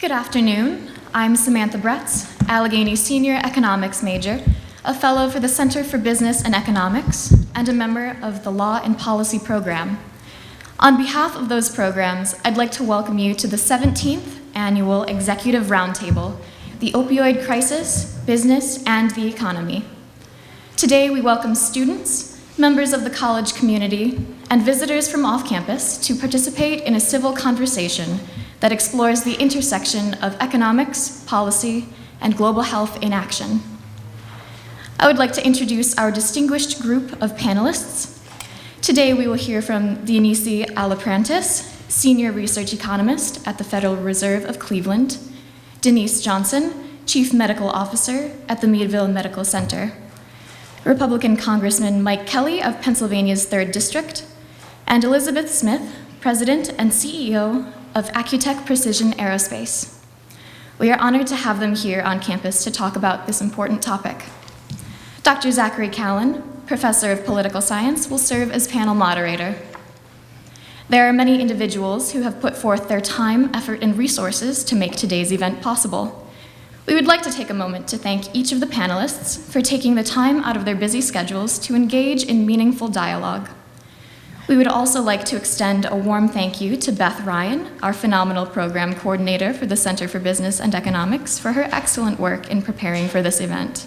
Good afternoon. I'm Samantha Bretz, Allegheny Senior Economics major, a fellow for the Center for Business and Economics, and a member of the Law and Policy program. On behalf of those programs, I'd like to welcome you to the 17th Annual Executive Roundtable, the Opioid Crisis, Business, and the Economy. Today, we welcome students, members of the college community, and visitors from off-campus to participate in a civil conversation that explores the intersection of economics, policy, and global health in action. I would like to introduce our distinguished group of panelists. Today, we will hear from Dionysi Alaprantis, Senior Research Economist at the Federal Reserve of Cleveland, Denise Johnson, Chief Medical Officer at the Meadville Medical Center, Republican Congressman Mike Kelly of Pennsylvania's 3rd District, and Elizabeth Smith, President and CEO of Accutech Precision Aerospace. We are honored to have them here on campus to talk about this important topic. Dr. Zachary Callan, Professor of Political Science, will serve as panel moderator. There are many individuals who have put forth their time, effort, and resources to make today's event possible. We would like to take a moment to thank each of the panelists for taking the time out of their busy schedules to engage in meaningful dialogue. We would also like to extend a warm thank you to Beth Ryan, our phenomenal program coordinator for the Center for Business and Economics, for her excellent work in preparing for this event.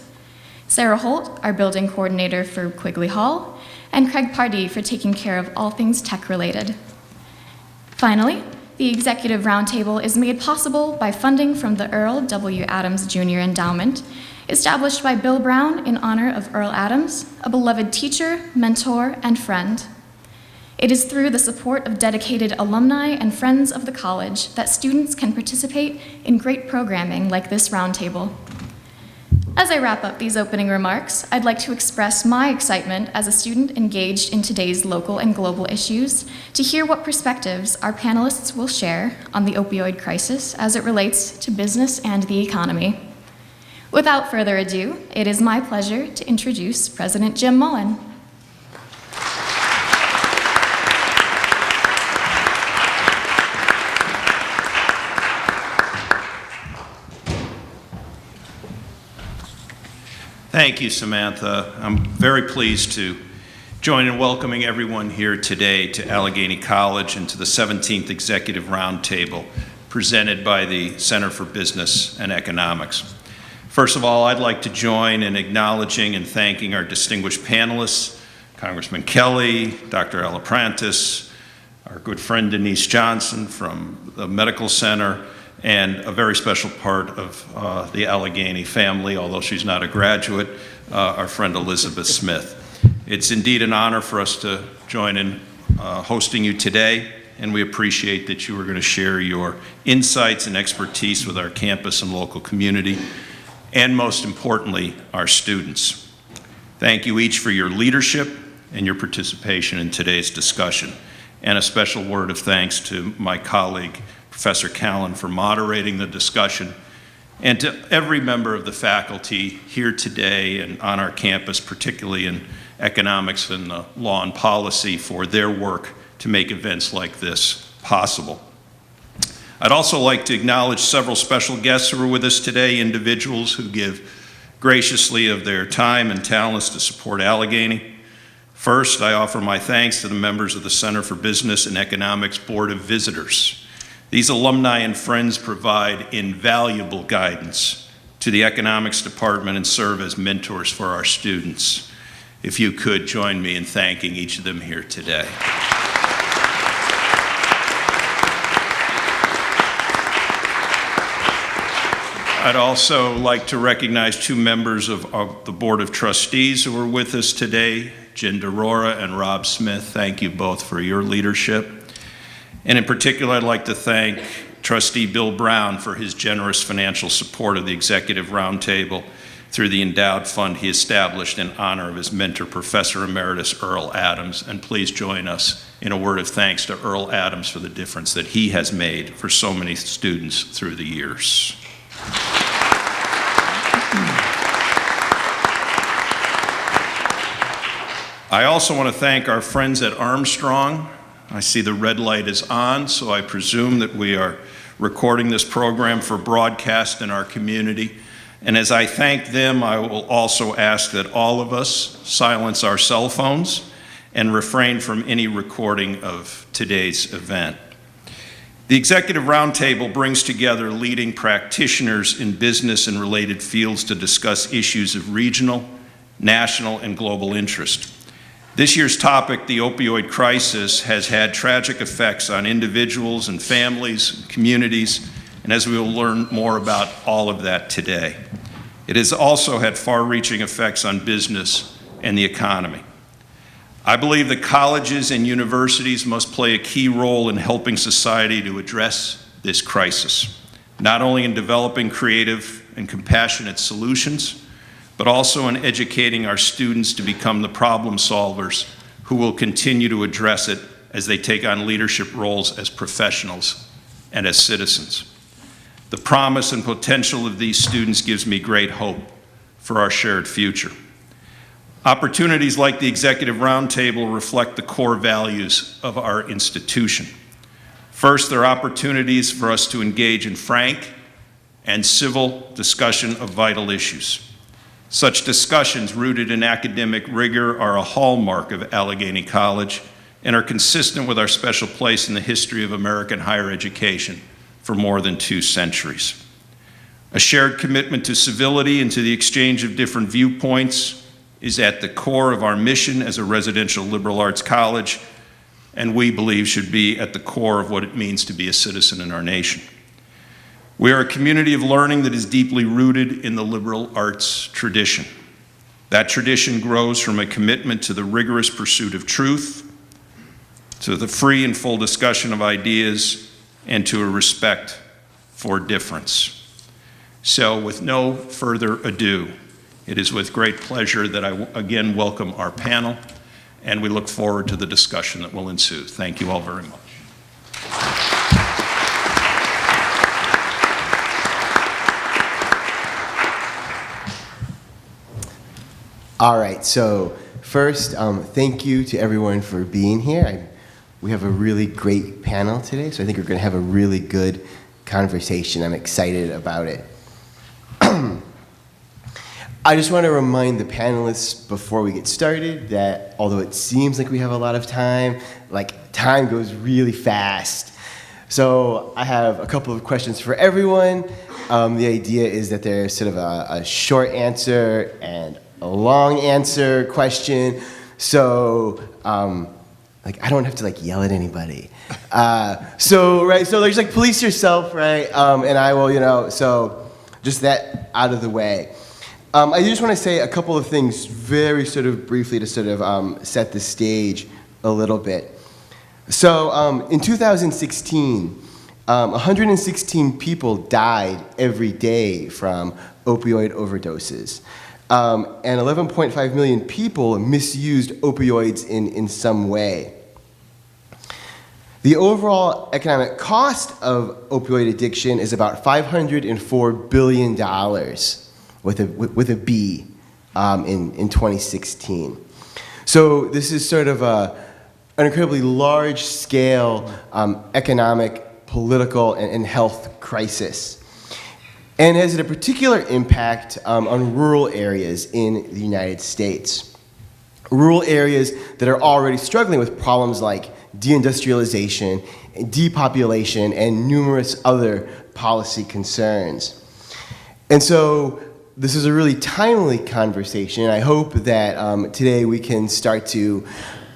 Sarah Holt, our building coordinator for Quigley Hall, and Craig Pardee for taking care of all things tech-related. Finally, the Executive Roundtable is made possible by funding from the Earl W. Adams Jr. Endowment, established by Bill Brown in honor of Earl Adams, a beloved teacher, mentor, and friend. It is through the support of dedicated alumni and friends of the college that students can participate in great programming like this roundtable. As I wrap up these opening remarks, I'd like to express my excitement as a student engaged in today's local and global issues to hear what perspectives our panelists will share on the opioid crisis as it relates to business and the economy. Without further ado, it is my pleasure to introduce President Jim Mullen. Thank you, Samantha. I'm very pleased to join in welcoming everyone here today to Allegheny College and to the 17th Executive Roundtable presented by the Center for Business and Economics. First of all, I'd like to join in acknowledging and thanking our distinguished panelists, Congressman Kelly, Dr. Alaprantis, our good friend Denise Johnson from the Medical Center, and a very special part of the Allegheny family, although she's not a graduate, our friend Elizabeth Smith. It's indeed an honor for us to join in hosting you today, and we appreciate that you are going to share your insights and expertise with our campus and local community, and most importantly, our students. Thank you each for your leadership and your participation in today's discussion, and a special word of thanks to my colleague, Professor Callan, for moderating the discussion, and to every member of the faculty here today and on our campus, particularly in economics and law and policy, for their work to make events like this possible. I'd also like to acknowledge several special guests who are with us today, individuals who give graciously of their time and talents to support Allegheny. First, I offer my thanks to the members of the Center for Business and Economics Board of Visitors. These alumni and friends provide invaluable guidance to the economics department and serve as mentors for our students. If you could join me in thanking each of them here today. I'd also like to recognize two members of the Board of Trustees who are with us today, Jen DeRora and Rob Smith. Thank you both for your leadership. And in particular, I'd like to thank Trustee Bill Brown for his generous financial support of the Executive Roundtable through the endowed fund he established in honor of his mentor, Professor Emeritus Earl Adams. And please join us in a word of thanks to Earl Adams for the difference that he has made for so many students through the years. I also want to thank our friends at Armstrong. I see the red light is on, so I presume that we are recording this program for broadcast in our community. And as I thank them, I will also ask that all of us silence our cell phones and refrain from any recording of today's event. The Executive Roundtable brings together leading practitioners in business and related fields to discuss issues of regional, national, and global interest. This year's topic, the opioid crisis, has had tragic effects on individuals and families, and communities, and as we will learn more about all of that today. It has also had far-reaching effects on business and the economy. I believe that colleges and universities must play a key role in helping society to address this crisis, not only in developing creative and compassionate solutions, but also in educating our students to become the problem solvers who will continue to address it as they take on leadership roles as professionals and as citizens. The promise and potential of these students gives me great hope for our shared future. Opportunities like the Executive Roundtable reflect the core values of our institution. First, there are opportunities for us to engage in frank and civil discussion of vital issues. Such discussions rooted in academic rigor are a hallmark of Allegheny College and are consistent with our special place in the history of American higher education for more than 2 centuries. A shared commitment to civility and to the exchange of different viewpoints is at the core of our mission as a residential liberal arts college, and we believe should be at the core of what it means to be a citizen in our nation. We are a community of learning that is deeply rooted in the liberal arts tradition. That tradition grows from a commitment to the rigorous pursuit of truth, to the free and full discussion of ideas, and to a respect for difference. So, with no further ado, it is with great pleasure that I again welcome our panel, and we look forward to the discussion that will ensue. Thank you all very much. All right, so first, thank you to everyone for being here. We have a really great panel today, so I think we're going to have a really good conversation. I'm excited about it. I just want to remind the panelists before we get started that although it seems like we have a lot of time, time goes really fast. So I have a couple of questions for everyone. The idea is that there's sort of a short answer and a long answer question, so I don't have to yell at anybody. So there's police yourself, right? And I will, so just that out of the way. I just want to say a couple of things very sort of briefly to sort of set the stage a little bit. So in 2016, 116 people died every day from opioid overdoses. And 11.5 million people misused opioids in some way. The overall economic cost of opioid addiction is about $504 billion with a B in 2016. So this is sort of an incredibly large-scale economic, political, and health crisis. And has a particular impact on rural areas in the United States. Rural areas that are already struggling with problems like deindustrialization, depopulation, and numerous other policy concerns. And so this is a really timely conversation. I hope that today we can start to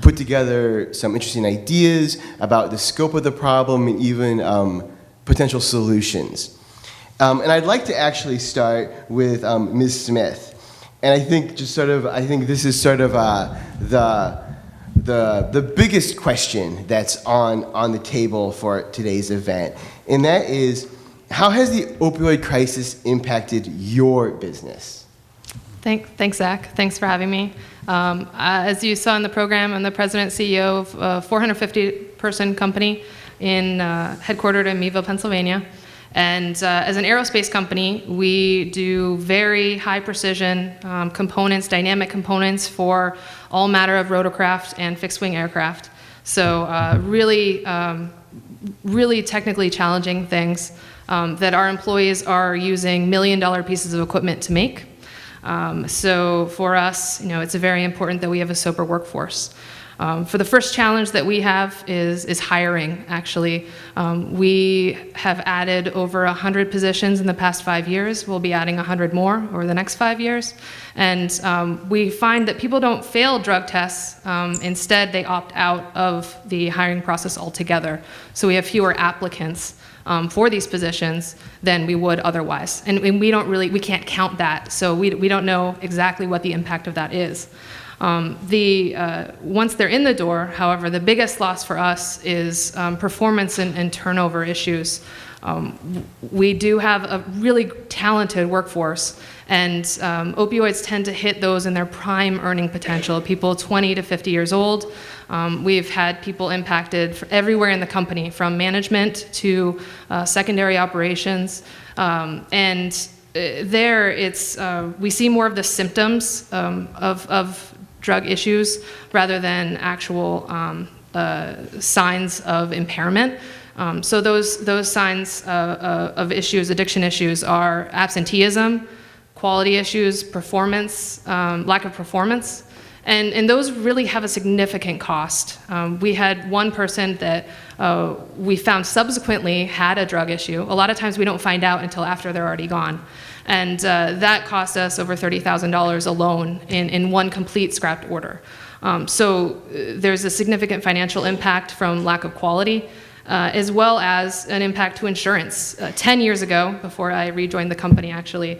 put together some interesting ideas about the scope of the problem and even potential solutions. And I'd like to actually start with Ms. Smith. And I think this is sort of the biggest question that's on the table for today's event. And that is, how has the opioid crisis impacted your business? Thanks, Zach. Thanks for having me. As you saw in the program, I'm the president and CEO of a 450-person company headquartered in Meadville, Pennsylvania. And as an aerospace company, we do very high precision components, dynamic components for all matter of rotorcraft and fixed wing aircraft. So really really technically challenging things that our employees are using million-dollar pieces of equipment to make. So for us, it's very important that we have a sober workforce. For the first challenge that we have is hiring, actually. We have added over 100 positions in the past 5 years. We'll be adding 100 more over the next 5 years. And we find that people don't fail drug tests. Instead, they opt out of the hiring process altogether. So we have fewer applicants for these positions than we would otherwise. And we can't count that. So we don't know exactly what the impact of that is. Once they're in the door, however, the biggest loss for us is performance and turnover issues. We do have a really talented workforce, and opioids tend to hit those in their prime earning potential, people 20 to 50 years old. We've had people impacted everywhere in the company, from management to secondary operations, and we see more of the symptoms of drug issues rather than actual signs of impairment. So those signs of issues, addiction issues, are absenteeism, quality issues, performance, lack of performance, and those really have a significant cost. We had one person that we found subsequently had a drug issue. A lot of times we don't find out until after they're already gone. And that cost us over $30,000 alone in one complete scrapped order. So there's a significant financial impact from lack of quality, as well as an impact to insurance. 10 years ago, before I rejoined the company actually,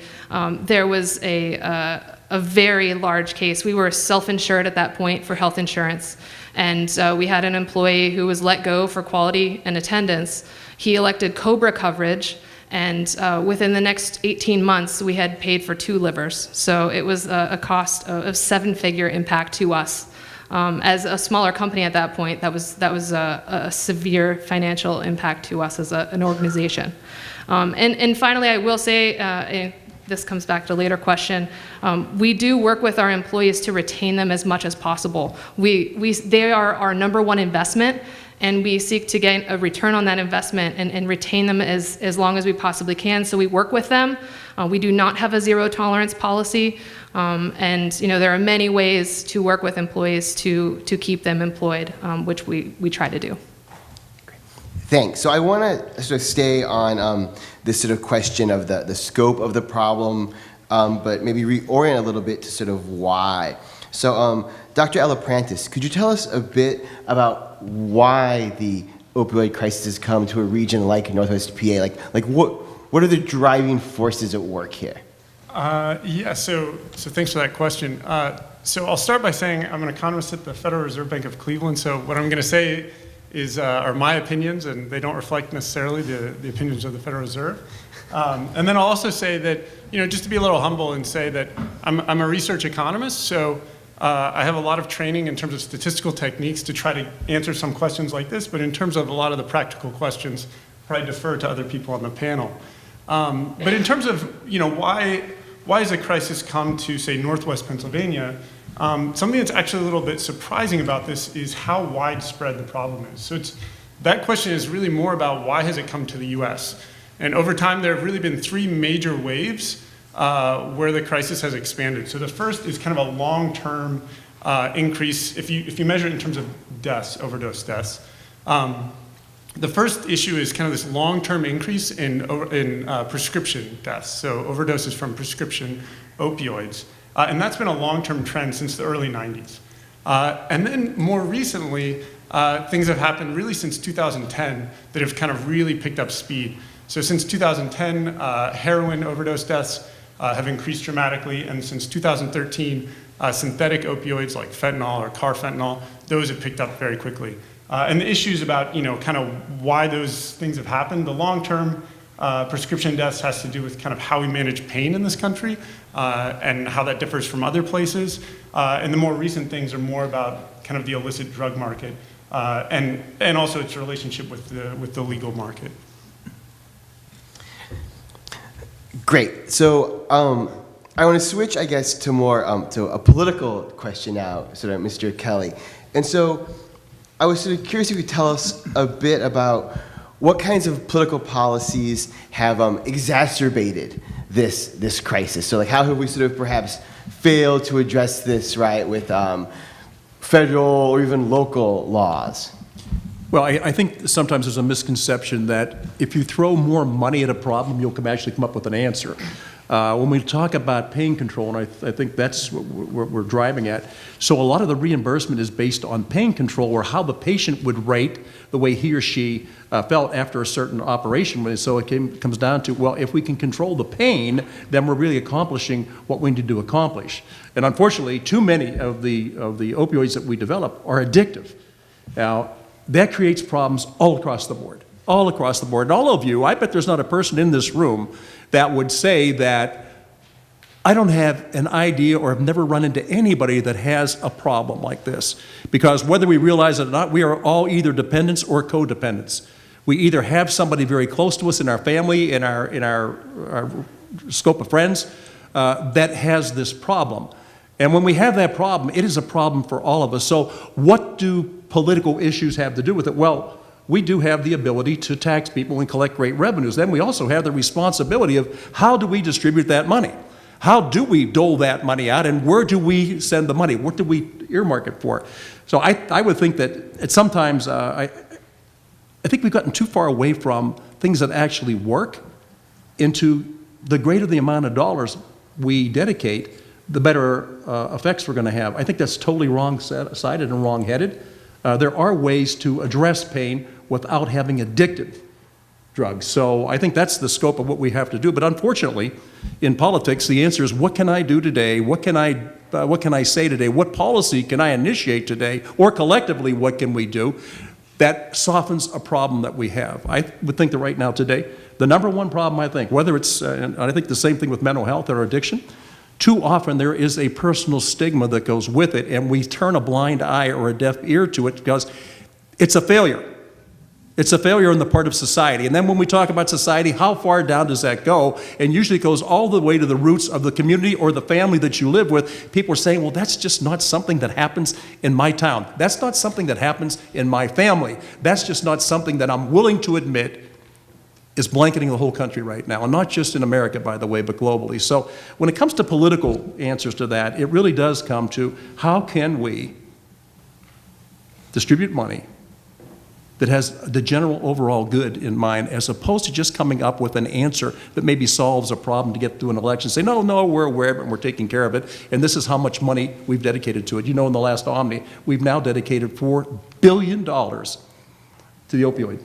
there was a very large case. We were self-insured at that point for health insurance, and we had an employee who was let go for quality and attendance. He elected COBRA coverage, and within the next 18 months, we had paid for 2 livers. So it was a cost of 7-figure impact to us. As a smaller company at that point, that was a severe financial impact to us as an organization. And finally, I will say, and this comes back to a later question, we do work with our employees to retain them as much as possible. They are our #1 investment, and we seek to get a return on that investment and retain them as long as we possibly can. So we work with them. We do not have a zero tolerance policy, and there are many ways to work with employees to keep them employed, which we try to do. Thanks. So I want to sort of stay on this sort of question of the scope of the problem, but maybe reorient a little bit to sort of why. So Dr. Elaprantis, could you tell us a bit about why the opioid crisis has come to a region like Northwest PA? Like what are the driving forces at work here? Yeah, so thanks for that question. So I'll start by saying I'm an economist at the Federal Reserve Bank of Cleveland, so what I'm going to say are my opinions, and they don't reflect necessarily the opinions of the Federal Reserve. And then I'll also say that, just to be a little humble and say that I'm a research economist, so I have a lot of training in terms of statistical techniques to try to answer some questions like this, but in terms of a lot of the practical questions, probably defer to other people on the panel. But in terms of, why has a crisis come to, say, Northwest Pennsylvania, something that's actually a little bit surprising about this is how widespread the problem is. So that question is really more about why has it come to the US? And over time, there have really been 3 major waves where the crisis has expanded. So the first is kind of a long-term increase, if you measure it in terms of deaths, overdose deaths. The first issue is kind of this long-term increase in prescription deaths, so overdoses from prescription opioids. And that's been a long-term trend since the early 90s. And then more recently, things have happened really since 2010 that have kind of really picked up speed. So since 2010, heroin overdose deaths have increased dramatically, and since 2013, synthetic opioids like fentanyl or carfentanil, those have picked up very quickly. And the issues about, kind of why those things have happened, the long-term prescription deaths has to do with kind of how we manage pain in this country and how that differs from other places. And the more recent things are more about kind of the illicit drug market and also its relationship with the legal market. Great. So I want to switch, I guess, to more to a political question now, sort of, Mr. Kelly. And so I was sort of curious if you could tell us a bit about what kinds of political policies have exacerbated this crisis. So like how have we sort of perhaps failed to address this, right, with federal or even local laws? Well, I think sometimes there's a misconception that if you throw more money at a problem, you'll actually come up with an answer. When we talk about pain control, and I think that's what we're driving at, so a lot of the reimbursement is based on pain control or how the patient would rate the way he or she felt after a certain operation. So it comes down to, well, if we can control the pain, then we're really accomplishing what we need to accomplish. And unfortunately, too many of the opioids that we develop are addictive. Now, that creates problems all across the board. All across the board. And all of you, I bet there's not a person in this room that would say that I don't have an idea or have never run into anybody that has a problem like this. Because whether we realize it or not, we are all either dependents or codependents. We either have somebody very close to us in our family, in our scope of friends, that has this problem. And when we have that problem, it is a problem for all of us. So what do political issues have to do with it? Well, we do have the ability to tax people and collect great revenues. Then we also have the responsibility of how do we distribute that money? How do we dole that money out, and where do we send the money? What do we earmark it for? So I would think that sometimes I think we've gotten too far away from things that actually work into the greater the amount of dollars we dedicate, the better effects we're going to have. I think that's totally wrong-sided and wrong-headed. There are ways to address pain without having addictive drugs. So I think that's the scope of what we have to do. But unfortunately, in politics, the answer is what can I do today? What can I say today? What policy can I initiate today? Or collectively, what can we do that softens a problem that we have? I would think that right now today, the number one problem I think, whether it's, and I think the same thing with mental health or addiction, too often there is a personal stigma that goes with it, and we turn a blind eye or a deaf ear to it because it's a failure. It's a failure on the part of society. And then when we talk about society, how far down does that go? And usually it goes all the way to the roots of the community or the family that you live with. People are saying, well, that's just not something that happens in my town. That's not something that happens in my family. That's just not something that I'm willing to admit is blanketing the whole country right now, and not just in America, by the way, but globally. So when it comes to political answers to that, it really does come to how can we distribute money that has the general overall good in mind, as opposed to just coming up with an answer that maybe solves a problem to get through an election. Say, no, we're aware of it and we're taking care of it, and this is how much money we've dedicated to it. You know, in the last Omni, we've now dedicated $4 billion to the opioid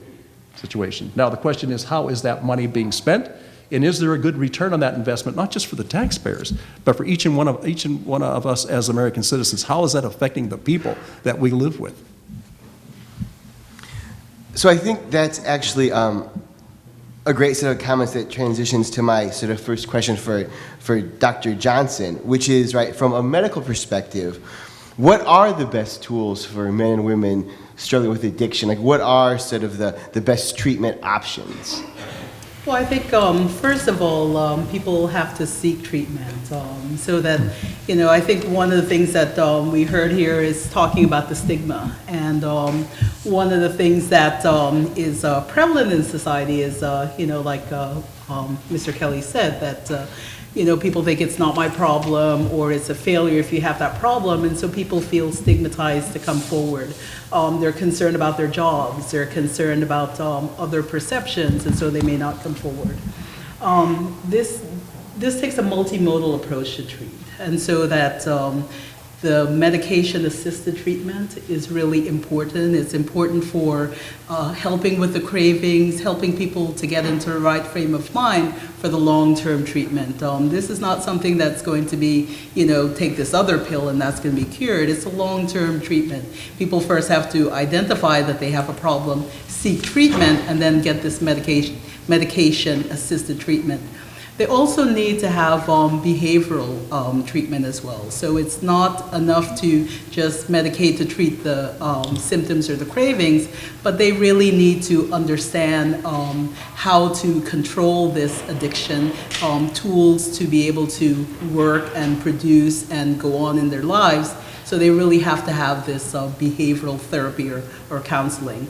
situation. Now the question is, how is that money being spent? And is there a good return on that investment, not just for the taxpayers, but for each and one of us as American citizens? How is that affecting the people that we live with? So I think that's actually a great set of comments that transitions to my sort of first question for Dr. Johnson, which is, right, from a medical perspective, what are the best tools for men and women struggling with addiction? Like, what are sort of the best treatment options? Well, I think first of all, people have to seek treatment, so that, you know, I think one of the things that we heard here is talking about the stigma, and one of the things that is prevalent in society is, you know, like Mr. Kelly said, that you know, people think it's not my problem, or it's a failure if you have that problem, and so people feel stigmatized to come forward. They're concerned about their jobs, they're concerned about other perceptions, and so they may not come forward. This takes a multimodal approach to treat, and so that the medication-assisted treatment is really important. It's important for helping with the cravings, helping people to get into the right frame of mind for the long-term treatment. This is not something that's going to be, you know, take this other pill and that's going to be cured. It's a long-term treatment. People first have to identify that they have a problem, seek treatment, and then get this medication-assisted treatment. They also need to have behavioral treatment as well. So it's not enough to just medicate to treat the symptoms or the cravings, but they really need to understand how to control this addiction, tools to be able to work and produce and go on in their lives, so So they really have to have this behavioral therapy or counseling.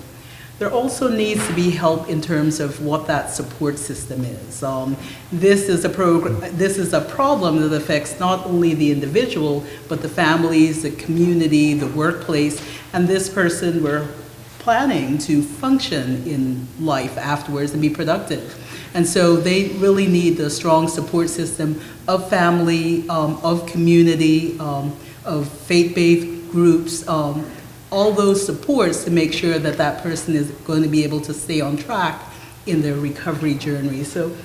There also needs to be help in terms of what that support system is. This is a problem that affects not only the individual, but the families, the community, the workplace, and this person we're planning to function in life afterwards and be productive. And so they really need a strong support system of family, of community, of faith-based groups, all those supports to make sure that that person is going to be able to stay on track in their recovery journey. So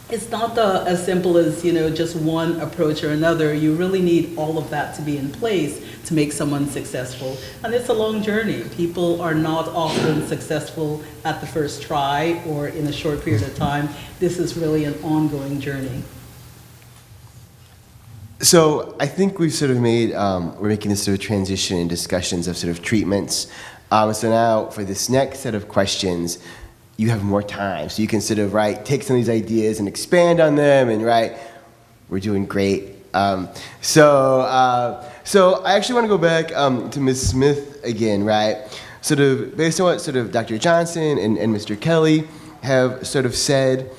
it's not as simple as, just one approach or another. You really need all of that to be in place to make someone successful. And it's a long journey. People are not often successful at the first try or in a short period of time. This is really an ongoing journey. So I think we've sort of we're making this sort of transition in discussions of sort of treatments. So now for this next set of questions, you have more time. So you can sort of, take some of these ideas and expand on them, and, we're doing great. So I actually want to go back to Ms. Smith again, Sort of based on what sort of Dr. Johnson and Mr. Kelly have sort of said,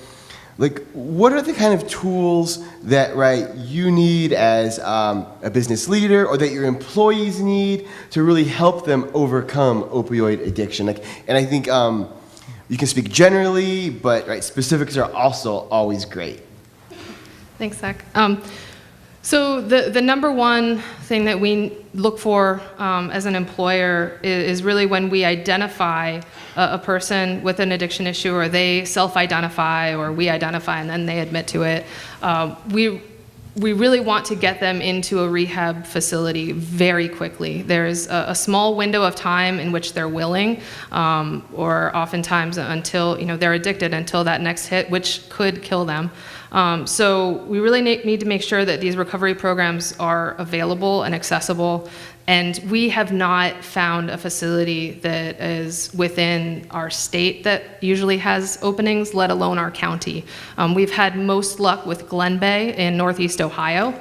what are the kind of tools that, you need as a business leader, or that your employees need to really help them overcome opioid addiction? And I think you can speak generally, but specifics are also always great. Thanks, Zach. So the number one thing that we look for as an employer is really when we identify a person with an addiction issue, or they self-identify, or we identify and then they admit to it. We really want to get them into a rehab facility very quickly. There's a small window of time in which they're willing, or oftentimes until they're addicted, until that next hit, which could kill them. So we really need to make sure that these recovery programs are available and accessible. And we have not found a facility that is within our state that usually has openings, let alone our county. We've had most luck with Glen Bay in Northeast Ohio.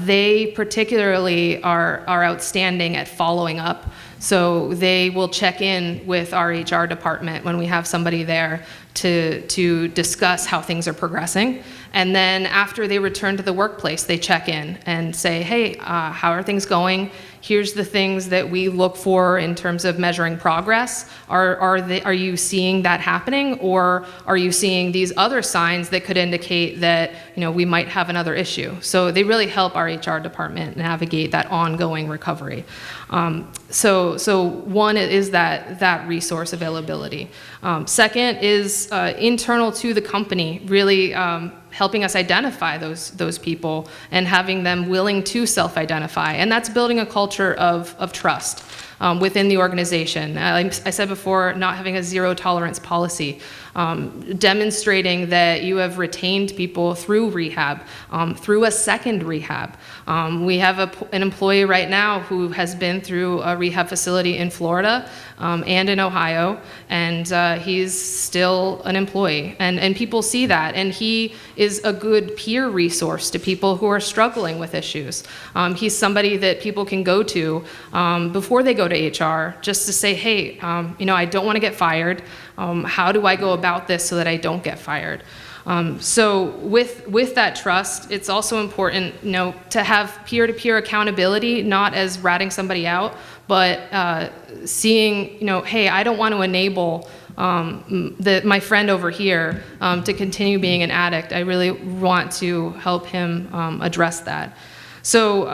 They particularly are outstanding at following up. So they will check in with our HR department when we have somebody there to discuss how things are progressing. And then after they return to the workplace, they check in and say, hey, how are things going? Here's the things that we look for in terms of measuring progress. Are you seeing that happening, or are you seeing these other signs that could indicate that we might have another issue? So they really help our HR department navigate that ongoing recovery. So one is that resource availability. Second is internal to the company, really helping us identify those people and having them willing to self-identify. And that's building a culture of trust within the organization. I said before, not having a zero tolerance policy, demonstrating that you have retained people through rehab, through a second rehab. We have an employee right now who has been through a rehab facility in Florida and in Ohio, and he's still an employee. And people see that, and he is a good peer resource to people who are struggling with issues. He's somebody that people can go to before they go to HR, just to say, hey, I don't want to get fired. How do I go about this so that I don't get fired? So with that trust, it's also important, to have peer-to-peer accountability, not as ratting somebody out, but seeing, hey, I don't want to enable my friend over here to continue being an addict. I really want to help him address that. So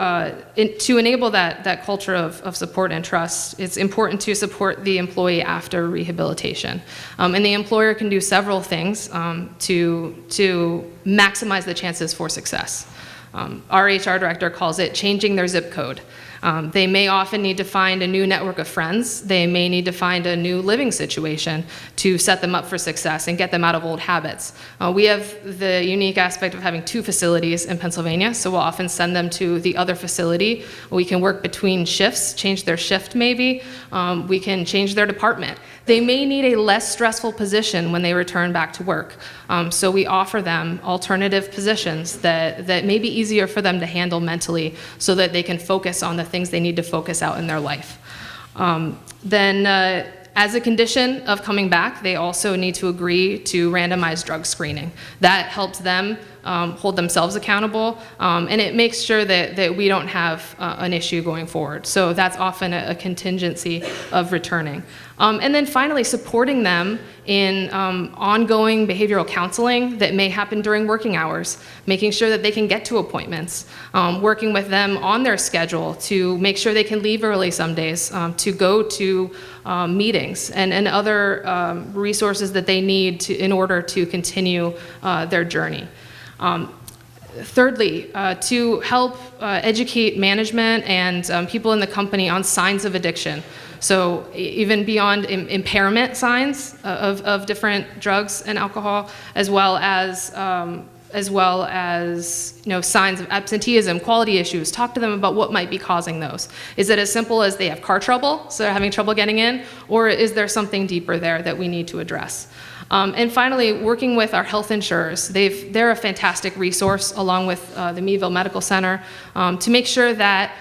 to enable that culture of support and trust, it's important to support the employee after rehabilitation. And the employer can do several things to maximize the chances for success. Our HR director calls it changing their zip code. They may often need to find a new network of friends. They may need to find a new living situation to set them up for success and get them out of old habits. We have the unique aspect of having 2 facilities in Pennsylvania, so we'll often send them to the other facility. We can work between shifts, change their shift maybe. We can change their department. They may need a less stressful position when they return back to work. So we offer them alternative positions that may be easier for them to handle mentally, so that they can focus on the the things they need to focus out in their life. As a condition of coming back, they also need to agree to randomized drug screening. That helps them hold themselves accountable, and it makes sure that we don't have an issue going forward. So that's often a contingency of returning. And then finally, supporting them in ongoing behavioral counseling that may happen during working hours, making sure that they can get to appointments, working with them on their schedule to make sure they can leave early some days, to go to meetings and other resources that they need in order to continue their journey. Thirdly, to help educate management and people in the company on signs of addiction. So even beyond impairment signs of different drugs and alcohol, as well as signs of absenteeism, quality issues. Talk to them about what might be causing those. Is it as simple as they have car trouble, so they're having trouble getting in, or is there something deeper there that we need to address? And finally, working with our health insurers. They're a fantastic resource, along with the Meadville Medical Center, to make sure that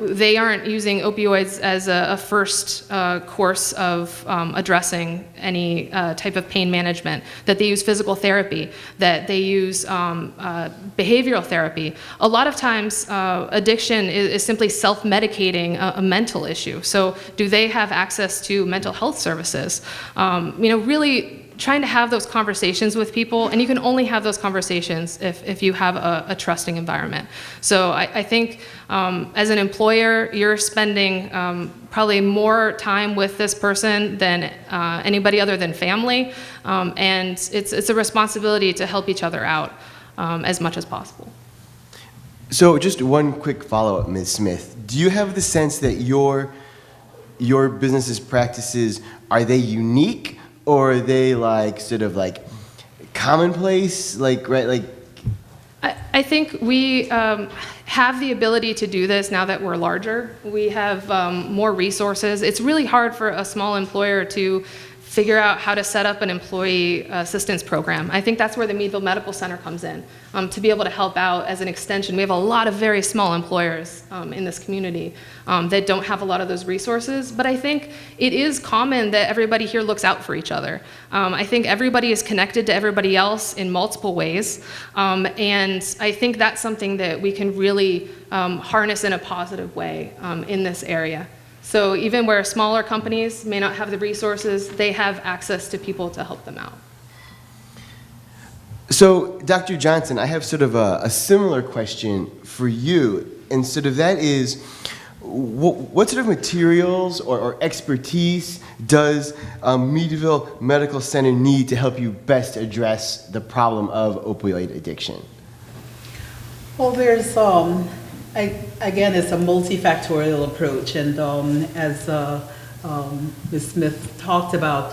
they aren't using opioids as a first course of addressing any type of pain management, that they use physical therapy, that they use behavioral therapy. A lot of times, addiction is simply self-medicating a mental issue. So do they have access to mental health services? Really trying to have those conversations with people, and you can only have those conversations if you have a trusting environment. So I think as an employer, you're spending probably more time with this person than anybody other than family, and it's a responsibility to help each other out as much as possible. So just one quick follow-up, Ms. Smith. Do you have the sense that your business's practices, are they unique? Or are they commonplace, I think we have the ability to do this now that we're larger. We have more resources. It's really hard for a small employer to figure out how to set up an employee assistance program. I think that's where the Meadville Medical Center comes in, to be able to help out as an extension. We have a lot of very small employers in this community that don't have a lot of those resources, but I think it is common that everybody here looks out for each other. I think everybody is connected to everybody else in multiple ways, and I think that's something that we can really harness in a positive way in this area. So even where smaller companies may not have the resources, they have access to people to help them out. So, Dr. Johnson, I have sort of a similar question for you, and sort of that is, what sort of materials or expertise does Meadville Medical Center need to help you best address the problem of opioid addiction? Well, there's again, it's a multifactorial approach, and as Ms. Smith talked about,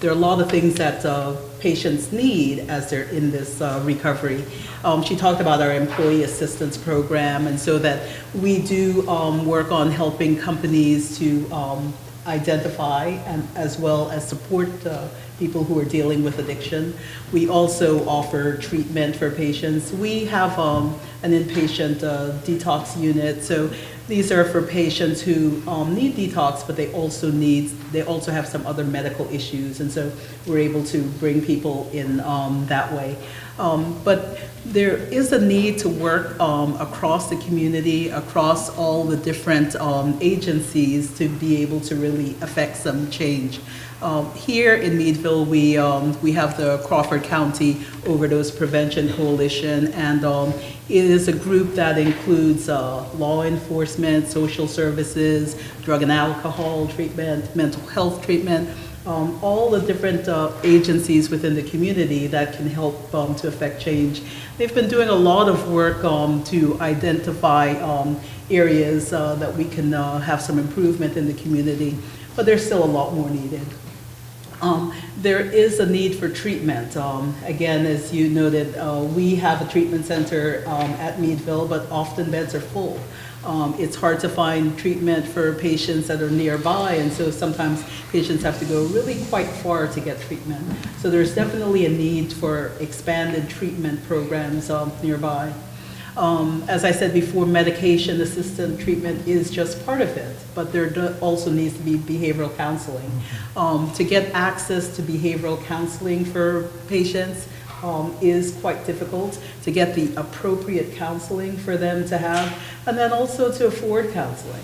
there are a lot of things that patients need as they're in this recovery. She talked about our employee assistance program, and so that we do work on helping companies to identify and as well as support people who are dealing with addiction. We also offer treatment for patients. We have an inpatient detox unit. So these are for patients who need detox, but they also have some other medical issues. And so we're able to bring people in that way. But there is a need to work across the community, across all the different agencies to be able to really affect some change. Here in Meadville, we have the Crawford County Overdose Prevention Coalition, and it is a group that includes law enforcement, social services, drug and alcohol treatment, mental health treatment, all the different agencies within the community that can help to affect change. They've been doing a lot of work to identify areas that we can have some improvement in the community, but there's still a lot more needed. There is a need for treatment. Again, as you noted, we have a treatment center at Meadville, but often beds are full. It's hard to find treatment for patients that are nearby, and so sometimes patients have to go really quite far to get treatment. So there's definitely a need for expanded treatment programs nearby. As I said before, medication-assisted treatment is just part of it, but there also needs to be behavioral counseling. To get access to behavioral counseling for patients is quite difficult, to get the appropriate counseling for them to have, and then also to afford counseling,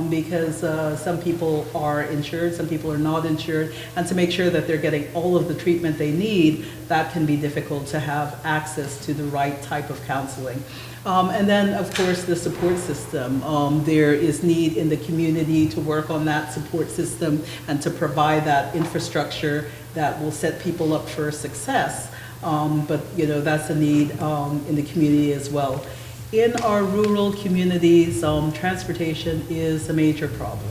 because some people are insured, some people are not insured, and to make sure that they're getting all of the treatment they need, that can be difficult to have access to the right type of counseling. And then, of course, the support system. There is need in the community to work on that support system and to provide that infrastructure that will set people up for success. But that's a need in the community as well. In our rural communities, transportation is a major problem.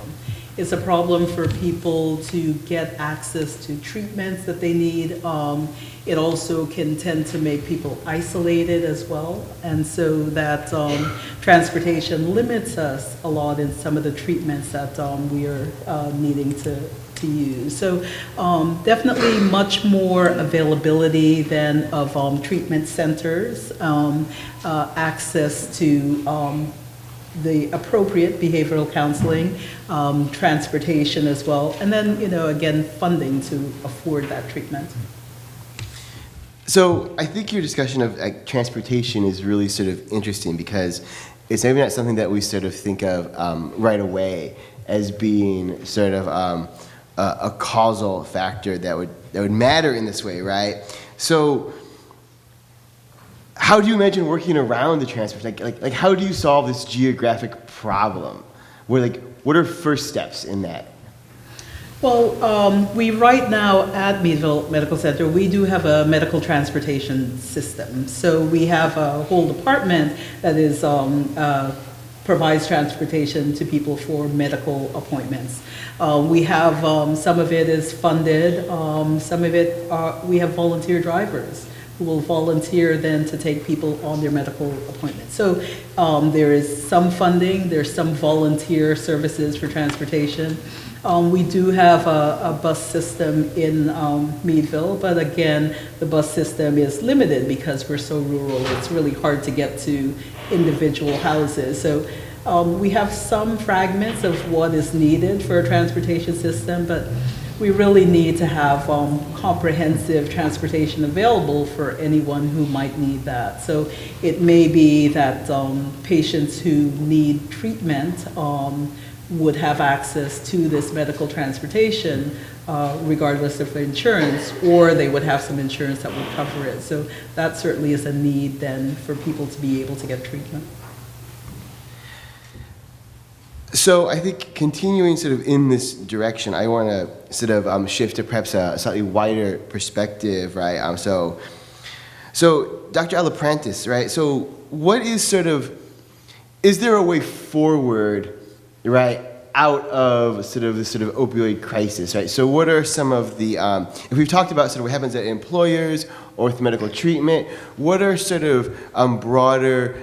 It's a problem for people to get access to treatments that they need. It also can tend to make people isolated as well. And so that transportation limits us a lot in some of the treatments that we are needing to use. So definitely much more availability then of treatment centers, access to the appropriate behavioral counseling, transportation as well, and then, again, funding to afford that treatment. So I think your discussion of transportation is really sort of interesting because it's maybe not something that we sort of think of right away as being sort of a causal factor that would matter in this way, right? So how do you imagine working around the transportation? Like how do you solve this geographic problem? What are first steps in that? Well, we right now at Meadville Medical Center, we do have a medical transportation system. So we have a whole department that is provides transportation to people for medical appointments. We have some of it is funded, some of it we have volunteer drivers who will volunteer then to take people on their medical appointments. So there is some funding, there's some volunteer services for transportation. We do have a bus system in Meadville, but again, the bus system is limited because we're so rural. It's really hard to get to individual houses. So we have some fragments of what is needed for a transportation system, but we really need to have comprehensive transportation available for anyone who might need that. So it may be that patients who need treatment would have access to this medical transportation regardless of insurance, or they would have some insurance that would cover it. So that certainly is a need then for people to be able to get treatment. So I think continuing sort of in this direction, I want to sort of shift to perhaps a slightly wider perspective, right? So Dr. Alaprantis, right? So what is is there a way forward, right, out of the sort of opioid crisis, right? So what are some of the, if we've talked about sort of what happens at employers or with medical treatment, what are sort of broader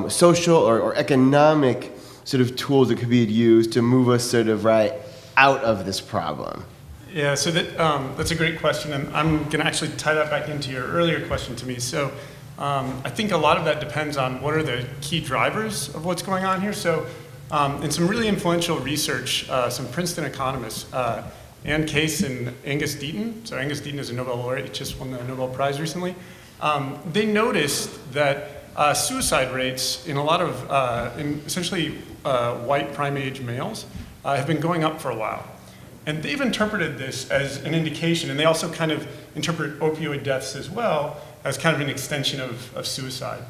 social or economic sort of tools that could be used to move us sort of right out of this problem? Yeah, so that's a great question, and I'm going to actually tie that back into your earlier question to me. So I think a lot of that depends on what are the key drivers of what's going on here. So in some really influential research, some Princeton economists, Ann Case and Angus Deaton, so Angus Deaton is a Nobel laureate, he just won the Nobel Prize recently, they noticed that suicide rates in a lot of, essentially white prime-age males have been going up for a while. And they've interpreted this as an indication, and they also kind of interpret opioid deaths as well as kind of an extension of suicide.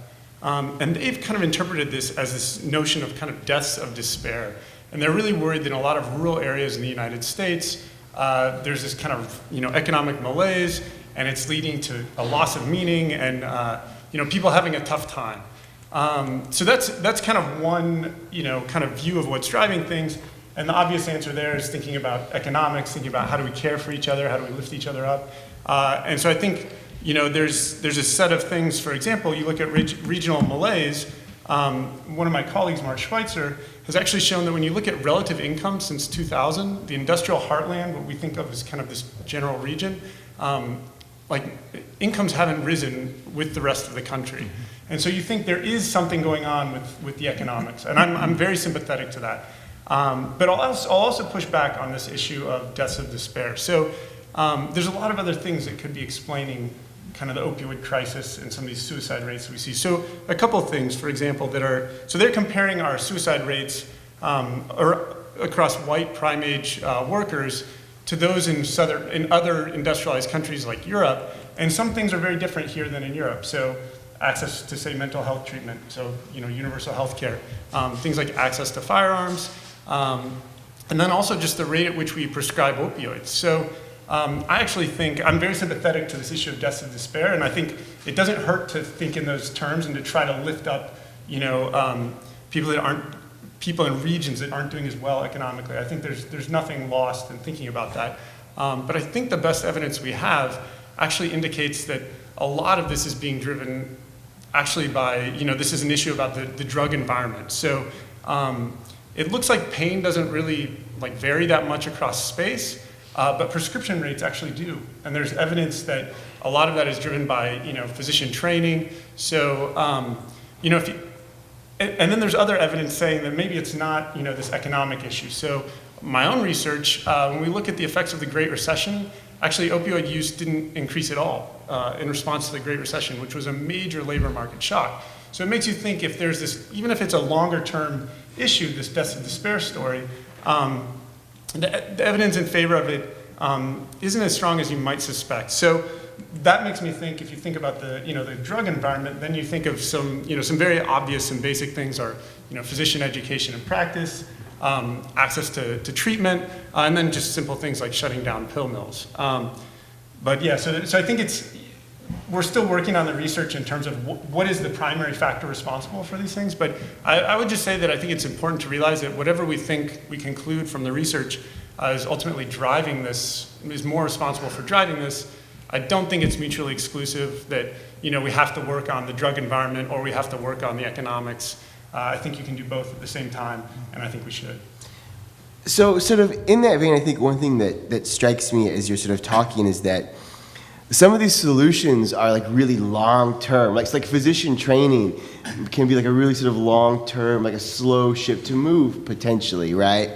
And they've kind of interpreted this as this notion of kind of deaths of despair. And they're really worried that in a lot of rural areas in the United States, there's this kind of economic malaise, and it's leading to a loss of meaning and people having a tough time. So that's kind of one kind of view of what's driving things. And the obvious answer there is thinking about economics, thinking about how do we care for each other, how do we lift each other up. And so I think there's a set of things. For example, you look at regional malaise. One of my colleagues, Mark Schweitzer, has actually shown that when you look at relative income since 2000, the industrial heartland, what we think of as kind of this general region, like incomes haven't risen with the rest of the country. And so you think there is something going on with the economics, and I'm very sympathetic to that. But I'll also push back on this issue of deaths of despair. So there's a lot of other things that could be explaining kind of the opioid crisis and some of these suicide rates that we see. So a couple of things, for example, so they're comparing our suicide rates across white prime age workers to those in other industrialized countries like Europe, and some things are very different here than in Europe. So access to, say, mental health treatment, so universal health care, things like access to firearms, and then also just the rate at which we prescribe opioids. So I actually think I'm very sympathetic to this issue of deaths of despair, and I think it doesn't hurt to think in those terms and to try to lift up, people in regions that aren't doing as well economically. I think there's nothing lost in thinking about that. But I think the best evidence we have actually indicates that a lot of this is being driven actually by, this is an issue about the drug environment. So it looks like pain doesn't really vary that much across space, but prescription rates actually do. And there's evidence that a lot of that is driven by, physician training. So, and then there's other evidence saying that maybe it's not, this economic issue. So my own research, when we look at the effects of the Great Recession, actually opioid use didn't increase at all in response to the Great Recession, which was a major labor market shock. So it makes you think if there's this, even if it's a longer term issue, this deaths of despair story, the evidence in favor of it isn't as strong as you might suspect. So that makes me think, if you think about the drug environment, then you think of some very obvious and basic things are, physician education and practice, access to treatment, and then just simple things like shutting down pill mills. But yeah, so I think we're still working on the research in terms of what is the primary factor responsible for these things. But I would just say that I think it's important to realize that whatever we think we conclude from the research is ultimately driving this, is more responsible for driving this. I don't think it's mutually exclusive that we have to work on the drug environment or we have to work on the economics. I think you can do both at the same time, and I think we should. So sort of in that vein, I think one thing that strikes me as you're sort of talking is that some of these solutions are really long term. Like physician training can be a really sort of long term, a slow ship to move potentially, right?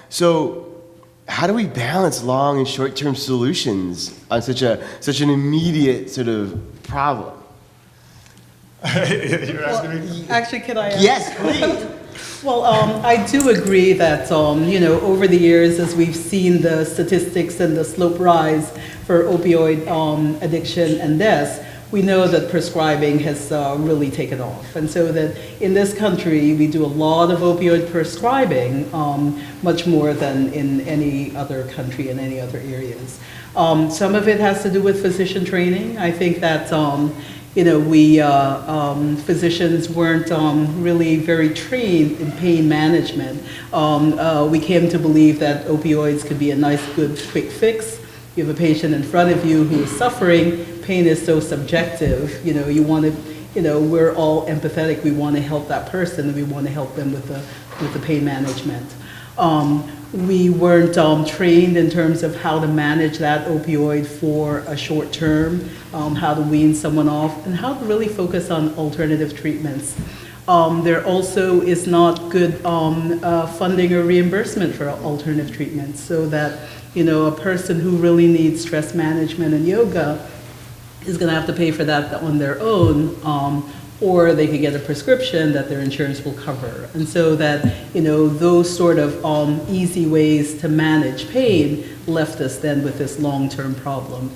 So how do we balance long and short term solutions on such an immediate sort of problem? You're asking me? Actually, can I? Yes, please. Well, I do agree that, over the years, as we've seen the statistics and the slope rise for opioid addiction and deaths, we know that prescribing has really taken off. And so that in this country, we do a lot of opioid prescribing, much more than in any other country in any other areas. Some of it has to do with physician training. I think that physicians weren't really very trained in pain management. We came to believe that opioids could be a nice, good, quick fix. You have a patient in front of you who is suffering. Pain is so subjective. You want to, we're all empathetic. We want to help that person, and we want to help them with the pain management. We weren't trained in terms of how to manage that opioid for a short term, how to wean someone off, and how to really focus on alternative treatments. There also is not good funding or reimbursement for alternative treatments, so that a person who really needs stress management and yoga is going to have to pay for that on their own, or they could get a prescription that their insurance will cover. And so that, those sort of easy ways to manage pain left us then with this long-term problem.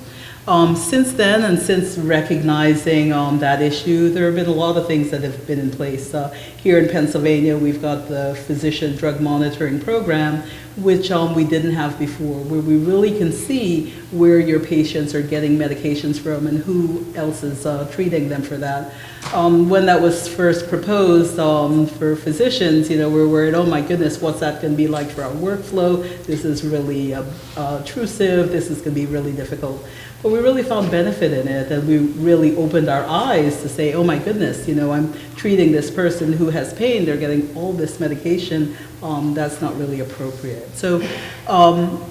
Since then, and since recognizing that issue, there have been a lot of things that have been in place. Here in Pennsylvania, we've got the physician drug monitoring program, which we didn't have before, where we really can see where your patients are getting medications from and who else is treating them for that. When that was first proposed for physicians, we're worried, oh my goodness, what's that going to be like for our workflow? This is really intrusive. This is going to be really difficult. But but we really found benefit in it, and we really opened our eyes to say, oh my goodness, I'm treating this person who has pain, they're getting all this medication, that's not really appropriate. So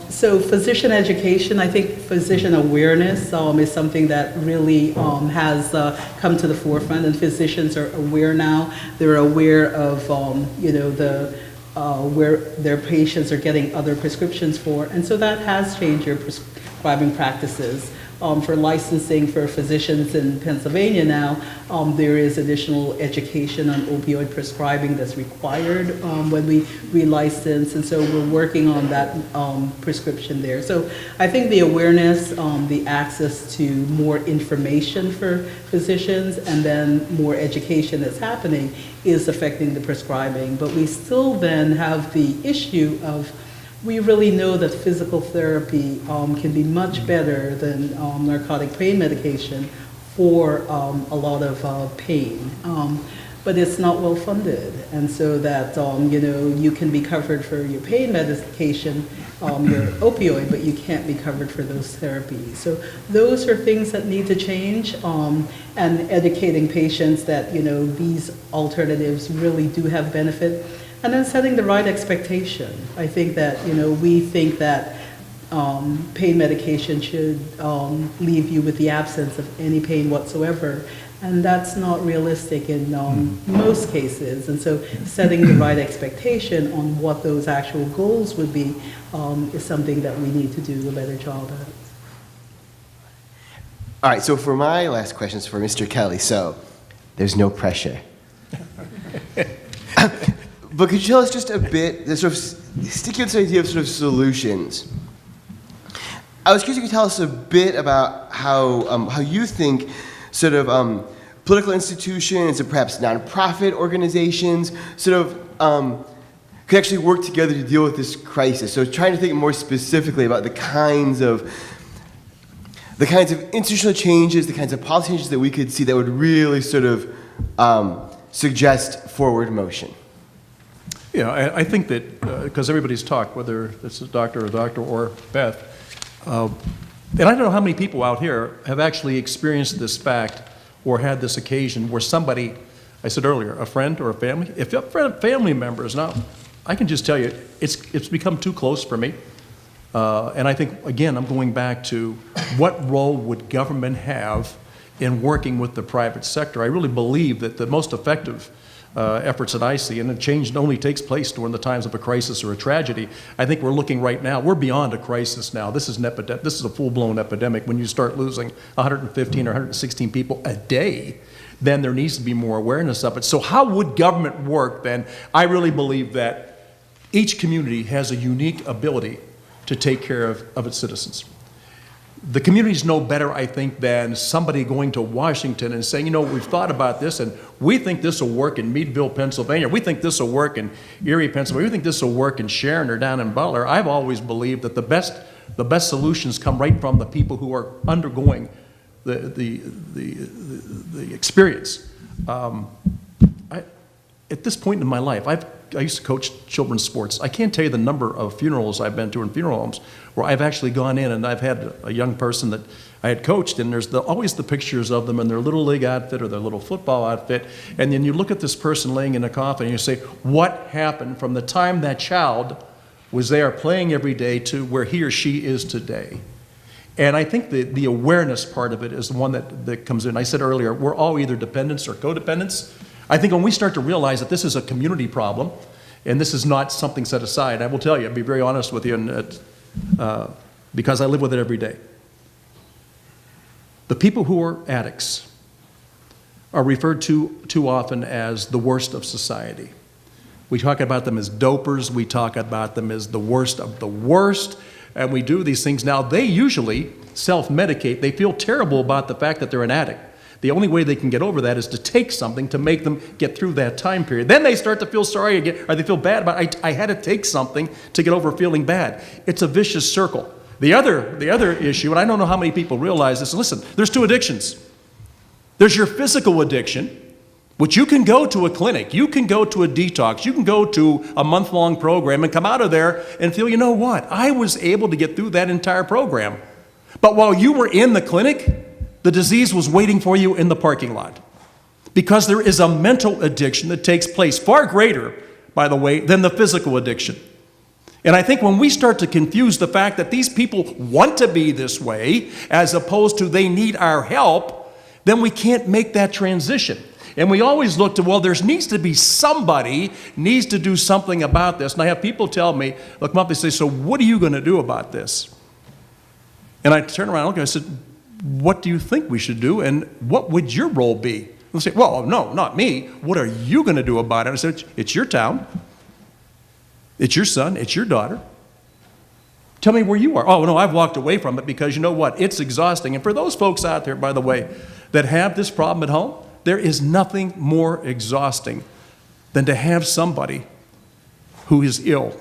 physician education, I think physician awareness is something that really has come to the forefront, and physicians are aware now. They're aware of where their patients are getting other prescriptions for, and so that has changed your prescribing practices. For licensing for physicians in Pennsylvania now, there is additional education on opioid prescribing that's required when we relicense, and so we're working on that prescription there. So I think the awareness, the access to more information for physicians, and then more education that's happening is affecting the prescribing. But we still then have the issue of, we really know that physical therapy can be much better than narcotic pain medication for a lot of pain, but it's not well funded, and so that you can be covered for your pain medication, your opioid, but you can't be covered for those therapies. So those are things that need to change, and educating patients that these alternatives really do have benefit. And then setting the right expectation. I think that, we think that pain medication should leave you with the absence of any pain whatsoever, and that's not realistic in most cases. And so setting the right expectation on what those actual goals would be is something that we need to do a better job at. All right, so for my last questions for Mr. Kelly, so there's no pressure. But could you tell us just a bit, sort of sticking with this idea of sort of solutions? I was curious if you could tell us a bit about how you think sort of political institutions and perhaps nonprofit organizations sort of could actually work together to deal with this crisis. So trying to think more specifically about the kinds of institutional changes, the kinds of policy changes that we could see that would really sort of suggest forward motion. Yeah, I think that, because everybody's talked, whether it's a doctor or Beth, and I don't know how many people out here have actually experienced this fact or had this occasion where somebody, I said earlier, a friend or a family, if a family member is not, I can just tell you, it's become too close for me. And I think, again, I'm going back to what role would government have in working with the private sector. I really believe that the most effective efforts that I see, and the change only takes place during the times of a crisis or a tragedy. I think we're looking right now, we're beyond a crisis now. This is an epidemic. This is a full-blown epidemic. When you start losing 115 or 116 people a day, then there needs to be more awareness of it. So how would government work then? I really believe that each community has a unique ability to take care of its citizens. The communities know better, I think, than somebody going to Washington and saying, we've thought about this, and we think this will work in Meadville, Pennsylvania. We think this will work in Erie, Pennsylvania. We think this will work in Sharon or down in Butler. I've always believed that the best solutions come right from the people who are undergoing the experience. At this point in my life, I used to coach children's sports. I can't tell you the number of funerals I've been to in funeral homes where I've actually gone in and I've had a young person that I had coached, and there's always the pictures of them in their little league outfit or their little football outfit, and then you look at this person laying in a coffin and you say, what happened from the time that child was there playing every day to where he or she is today? And I think the awareness part of it is the one that comes in. I said earlier, we're all either dependents or codependents. I think when we start to realize that this is a community problem and this is not something set aside, I will tell you, I'll be very honest with you, and, because I live with it every day. The people who are addicts are referred to too often as the worst of society. We talk about them as dopers, we talk about them as the worst of the worst, and we do these things. Now, they usually self-medicate. They feel terrible about the fact that they're an addict. The only way they can get over that is to take something to make them get through that time period. Then they start to feel sorry again, or they feel bad about it. I had to take something to get over feeling bad. It's a vicious circle. The other issue, and I don't know how many people realize this, listen, there's two addictions. There's your physical addiction, which you can go to a clinic, you can go to a detox, you can go to a month-long program and come out of there and feel, you know what, I was able to get through that entire program. But while you were in the clinic, the disease was waiting for you in the parking lot. Because there is a mental addiction that takes place, far greater, by the way, than the physical addiction. And I think when we start to confuse the fact that these people want to be this way, as opposed to they need our help, then we can't make that transition. And we always look to, well, there needs to be somebody needs to do something about this. And I have people tell me, look, they say, so what are you going to do about this? And I turn around and look and I said, what do you think we should do, and what would your role be? They'll say, well, no, not me. What are you going to do about it? I said, it's your town. It's your son. It's your daughter. Tell me where you are. Oh, no, I've walked away from it because you know what? It's exhausting. And for those folks out there, by the way, that have this problem at home, there is nothing more exhausting than to have somebody who is ill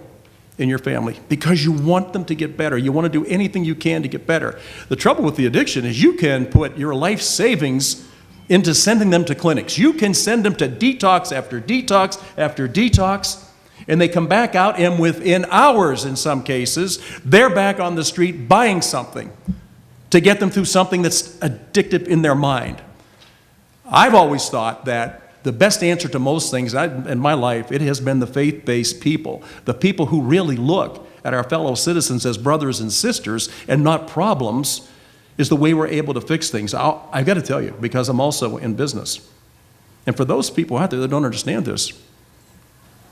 in your family because you want them to get better. You want to do anything you can to get better. The trouble with the addiction is you can put your life savings into sending them to clinics. You can send them to detox after detox after detox, and they come back out, and within hours in some cases, they're back on the street buying something to get them through something that's addictive in their mind. I've always thought that the best answer to most things in my life, it has been the faith-based people, the people who really look at our fellow citizens as brothers and sisters and not problems, is the way we're able to fix things. I've got to tell you, because I'm also in business. And for those people out there that don't understand this,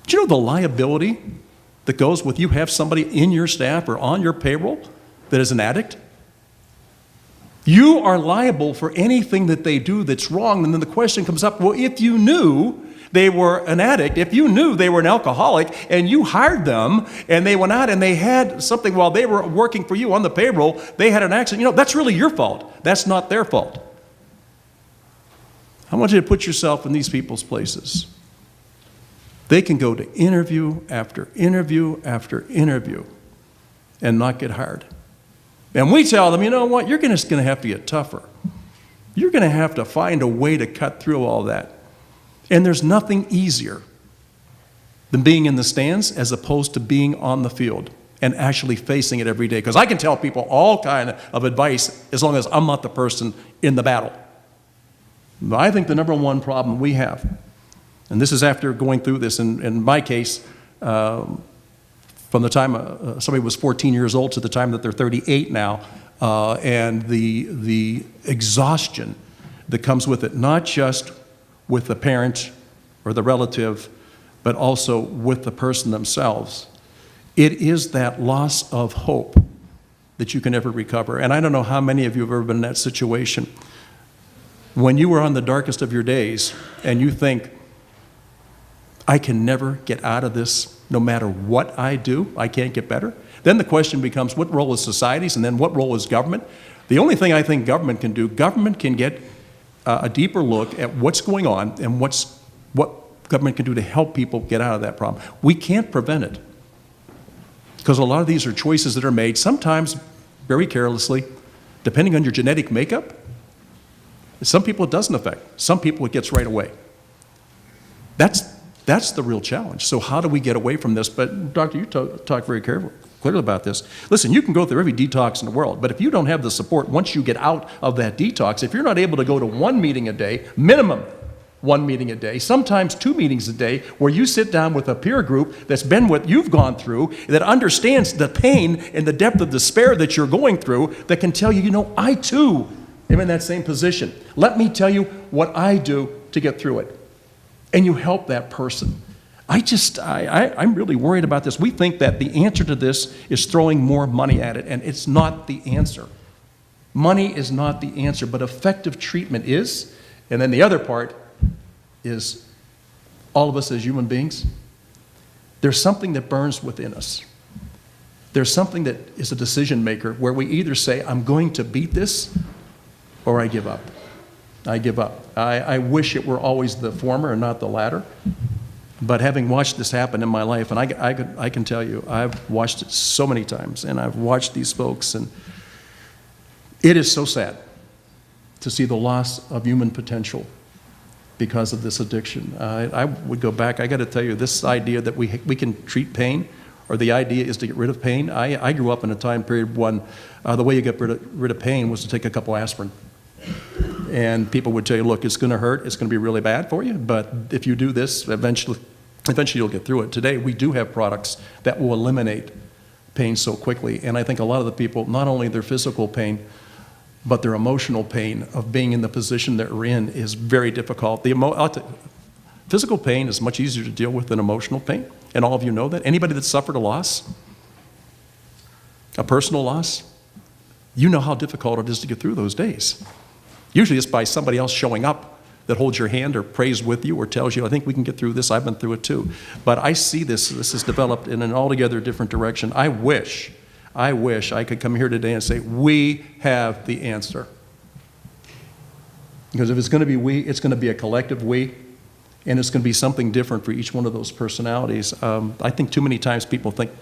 do you know the liability that goes with you have somebody in your staff or on your payroll that is an addict? You are liable for anything that they do that's wrong. And then the question comes up, well, if you knew they were an addict, if you knew they were an alcoholic and you hired them and they went out and they had something while they were working for you on the payroll, they had an accident, that's really your fault. That's not their fault. I want you to put yourself in these people's places. They can go to interview after interview after interview and not get hired. And we tell them, you know what, you're just going to have to get tougher. You're going to have to find a way to cut through all that. And there's nothing easier than being in the stands as opposed to being on the field and actually facing it every day. Because I can tell people all kind of advice as long as I'm not the person in the battle. But I think the number one problem we have, and this is after going through this, in my case, from the time somebody was 14 years old to the time that they're 38 now, and the exhaustion that comes with it, not just with the parent or the relative, but also with the person themselves. It is that loss of hope that you can never recover. And I don't know how many of you have ever been in that situation. When you were on the darkest of your days and you think, I can never get out of this no matter what I do, I can't get better. Then the question becomes, what role is society's, and then what role is government? The only thing I think government can do, government can get a deeper look at what's going on and what government can do to help people get out of that problem. We can't prevent it because a lot of these are choices that are made, sometimes very carelessly, depending on your genetic makeup. Some people it doesn't affect. Some people it gets right away. That's the real challenge. So how do we get away from this? But Doctor, you talk very clearly about this. Listen, you can go through every detox in the world, but if you don't have the support once you get out of that detox, if you're not able to go to one meeting a day, minimum one meeting a day, sometimes 2 meetings a day, where you sit down with a peer group that's been what you've gone through, that understands the pain and the depth of despair that you're going through, that can tell you, I too am in that same position. Let me tell you what I do to get through it. And you help that person. I'm really worried about this. We think that the answer to this is throwing more money at it, and it's not the answer. Money is not the answer, but effective treatment is. And then the other part is all of us as human beings. There's something that burns within us. There's something that is a decision maker where we either say, I'm going to beat this, or I give up. I give up. I wish it were always the former and not the latter. But having watched this happen in my life, and I can tell you, I've watched it so many times, and I've watched these folks, and it is so sad to see the loss of human potential because of this addiction. I would go back, I got to tell you, this idea that we can treat pain or the idea is to get rid of pain. I grew up in a time period when the way you get rid of pain was to take a couple aspirin. And people would tell you, look, it's going to hurt, it's going to be really bad for you, but if you do this, eventually you'll get through it. Today, we do have products that will eliminate pain so quickly, and I think a lot of the people, not only their physical pain, but their emotional pain of being in the position that we're in is very difficult. Physical pain is much easier to deal with than emotional pain, and all of you know that. Anybody that's suffered a loss, a personal loss, you know how difficult it is to get through those days. Usually it's by somebody else showing up that holds your hand or prays with you or tells you, I think we can get through this, I've been through it too. But I see this has developed in an altogether different direction. I wish I could come here today and say, we have the answer. Because if it's going to be we, it's going to be a collective we, and it's going to be something different for each one of those personalities. I think too many times people think,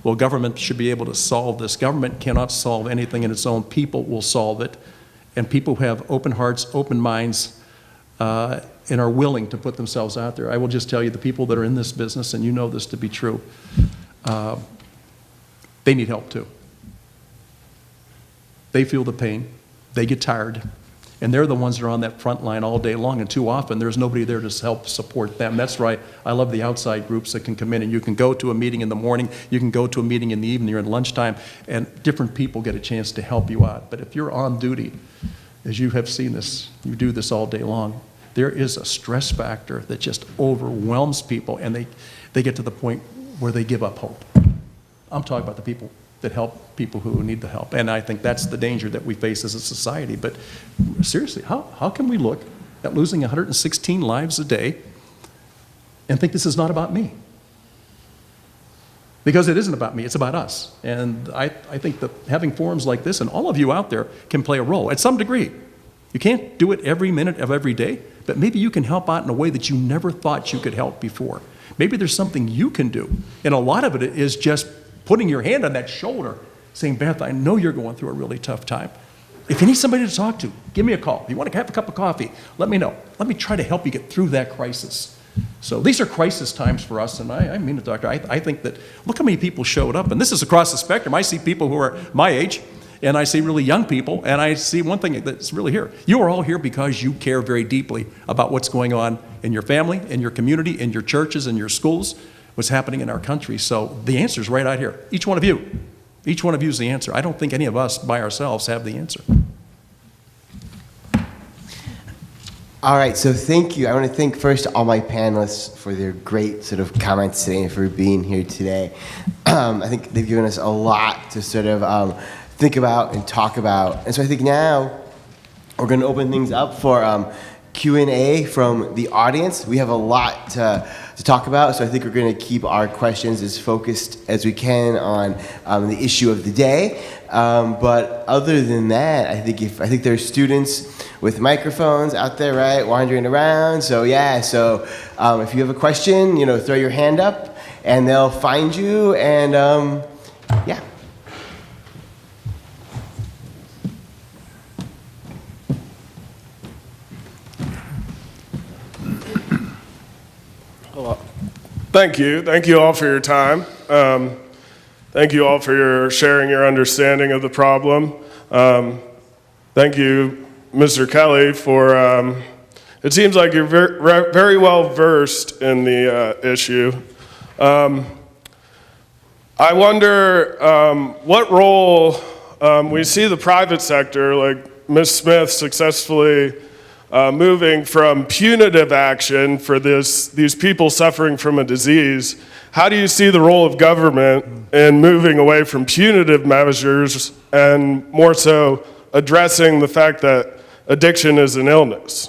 well, government should be able to solve this. Government cannot solve anything in its own. People will solve it. And people who have open hearts, open minds, and are willing to put themselves out there. I will just tell you, the people that are in this business, and you know this to be true, they need help too. They feel the pain, they get tired, and they're the ones that are on that front line all day long, and too often there's nobody there to help support them. That's right, I love the outside groups that can come in, and you can go to a meeting in the morning, you can go to a meeting in the evening or at lunchtime, and different people get a chance to help you out. But if you're on duty, as you have seen this, you do this all day long, there is a stress factor that just overwhelms people, and they get to the point where they give up hope. I'm talking about the people that help people who need the help, and I think that's the danger that we face as a society. But seriously, how can we look at losing 116 lives a day and think this is not about me? Because it isn't about me, it's about us. And I think that having forums like this, and all of you out there, can play a role at some degree. You can't do it every minute of every day, but maybe you can help out in a way that you never thought you could help before. Maybe there's something you can do. And a lot of it is just putting your hand on that shoulder, saying, Beth, I know you're going through a really tough time. If you need somebody to talk to, give me a call. If you want to have a cup of coffee, let me know. Let me try to help you get through that crisis. So these are crisis times for us, and I mean it, Doctor. I think that, look how many people showed up, and this is across the spectrum. I see people who are my age, and I see really young people, and I see one thing that's really here. You are all here because you care very deeply about what's going on in your family, in your community, in your churches, in your schools, what's happening in our country. So the answer is right out here. Each one of you is the answer. I don't think any of us by ourselves have the answer. All right, so thank you. I want to thank first all my panelists for their great sort of comments today and for being here today. I think they've given us a lot to sort of think about and talk about. And so I think now we're going to open things up for Q&A from the audience. We have a lot to talk about, so I think we're going to keep our questions as focused as we can on the issue of the day. But other than that, I think there's students with microphones out there, right, wandering around. So yeah, if you have a question, throw your hand up, and they'll find you. And yeah. Thank you. Thank you all for your time. Thank you all for your sharing your understanding of the problem. Thank you, Mr. Kelly, for, it seems like you're very well versed in the issue. I wonder what role we see the private sector, like Ms. Smith, successfully moving from punitive action for these people suffering from a disease. How do you see the role of government in moving away from punitive measures and more so addressing the fact that addiction is an illness?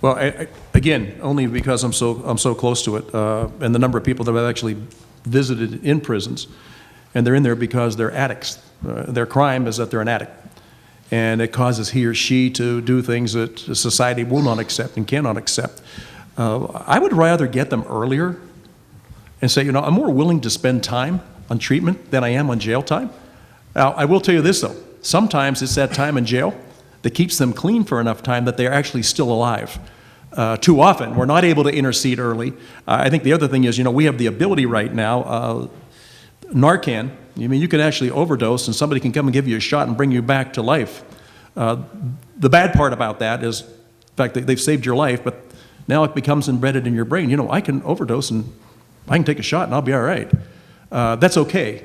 Well, again, only because I'm so close to it, and the number of people that I've actually visited in prisons, and they're in there because they're addicts. Their crime is that they're an addict, and it causes he or she to do things that society will not accept and cannot accept. I would rather get them earlier and say, I'm more willing to spend time on treatment than I am on jail time. Now, I will tell you this, though. Sometimes it's that time in jail that keeps them clean for enough time that they're actually still alive. too often. We're not able to intercede early. I think the other thing is, we have the ability right now, Narcan, you can actually overdose and somebody can come and give you a shot and bring you back to life. The bad part about that is, in fact, they've saved your life, but now it becomes embedded in your brain. I can overdose and I can take a shot and I'll be all right. That's okay.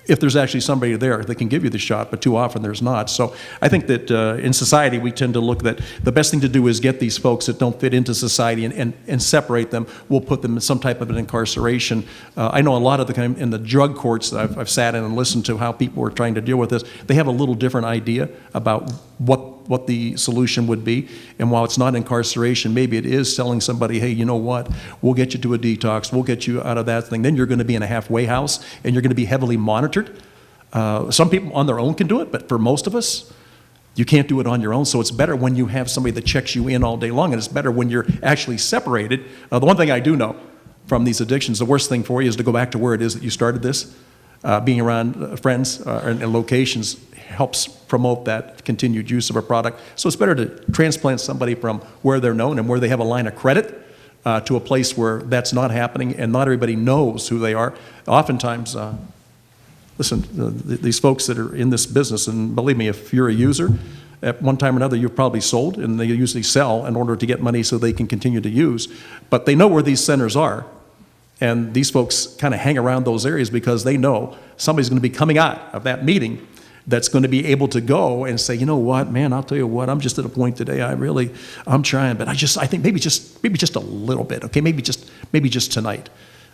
If there's actually somebody there that can give you the shot, but too often there's not. So I think that in society we tend to look that the best thing to do is get these folks that don't fit into society and separate them. We'll put them in some type of an incarceration. I know a lot of the time in the drug courts that I've sat in and listened to how people are trying to deal with this, they have a little different idea about what the solution would be. And while it's not incarceration, maybe it is telling somebody, hey, you know what, we'll get you to a detox, we'll get you out of that thing. Then you're going to be in a halfway house and you're going to be heavily monitored. Some people on their own can do it, but for most of us, you can't do it on your own. So it's better when you have somebody that checks you in all day long, and it's better when you're actually separated. The one thing I do know from these addictions, the worst thing for you is to go back to where it is that you started this. Being around friends and locations helps promote that continued use of a product. So it's better to transplant somebody from where they're known and where they have a line of credit to a place where that's not happening and not everybody knows who they are. Oftentimes, listen, these folks that are in this business, and believe me, if you're a user, at one time or another you've probably sold, and they usually sell in order to get money so they can continue to use. But they know where these centers are. And these folks kind of hang around those areas because they know somebody's going to be coming out of that meeting that's going to be able to go and say, you know what, man, I'll tell you what, I'm just at a point today, I'm trying, but I think maybe just a little bit, okay, maybe just tonight.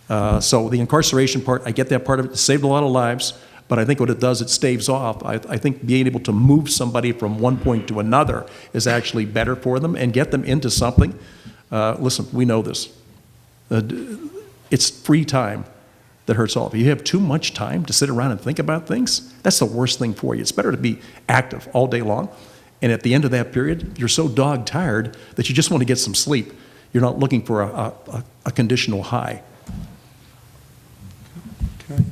So the incarceration part, I get that part of it, saved a lot of lives, but I think what it does, it staves off. I think being able to move somebody from one point to another is actually better for them and get them into something. Listen, we know this. It's free time that hurts all. If you have too much time to sit around and think about things, that's the worst thing for you. It's better to be active all day long. And at the end of that period, you're so dog tired that you just want to get some sleep. You're not looking for a conditional high. Okay.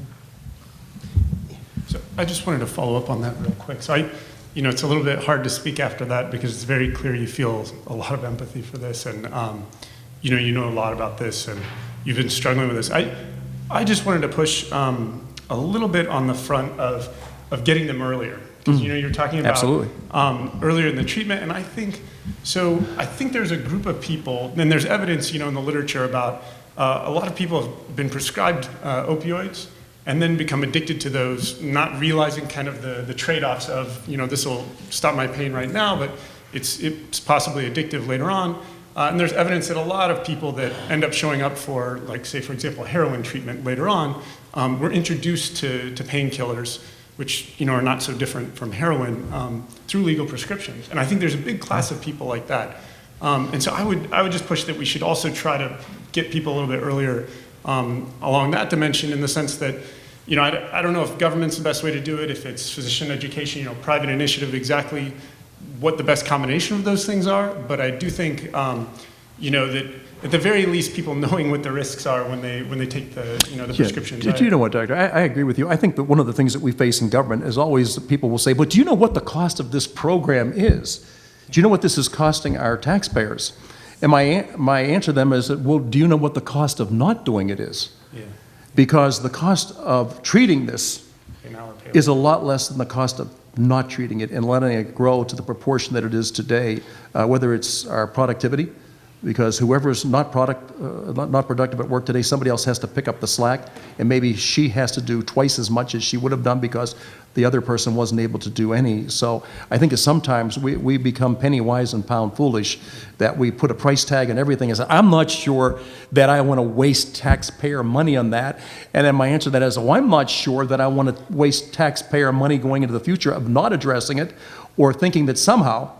So I just wanted to follow up on that real quick. So it's a little bit hard to speak after that because it's very clear you feel a lot of empathy for this, and you know a lot about this, and you've been struggling with this. I just wanted to push a little bit on the front of getting them earlier. Because you're talking about absolutely earlier in the treatment, and I think there's a group of people, and there's evidence in the literature about a lot of people have been prescribed opioids and then become addicted to those, not realizing kind of the trade-offs of this will stop my pain right now, but it's possibly addictive later on. And there's evidence that a lot of people that end up showing up for, like, say, for example, heroin treatment later on, were introduced to painkillers, which are not so different from heroin, through legal prescriptions. And I think there's a big class of people like that. And so I would just push that we should also try to get people a little bit earlier along that dimension, in the sense that, I don't know if government's the best way to do it, if it's physician education, private initiative, exactly what the best combination of those things are, but I do think, that at the very least, people knowing what the risks are when they take the prescriptions. Do you know what, Doctor? I agree with you. I think that one of the things that we face in government is always people will say, but do you know what the cost of this program is? Do you know what this is costing our taxpayers? And my answer to them is that, well, do you know what the cost of not doing it is? Yeah. Because the cost of treating this is a lot less than the cost of not treating it and letting it grow to the proportion that it is today, whether it's our productivity, because whoever's not productive at work today, somebody else has to pick up the slack, and maybe she has to do twice as much as she would have done because the other person wasn't able to do any. So I think sometimes we become penny wise and pound foolish, that we put a price tag on everything and say, I'm not sure that I want to waste taxpayer money on that. And then my answer to that is, well, I'm not sure that I want to waste taxpayer money going into the future of not addressing it, or thinking that somehow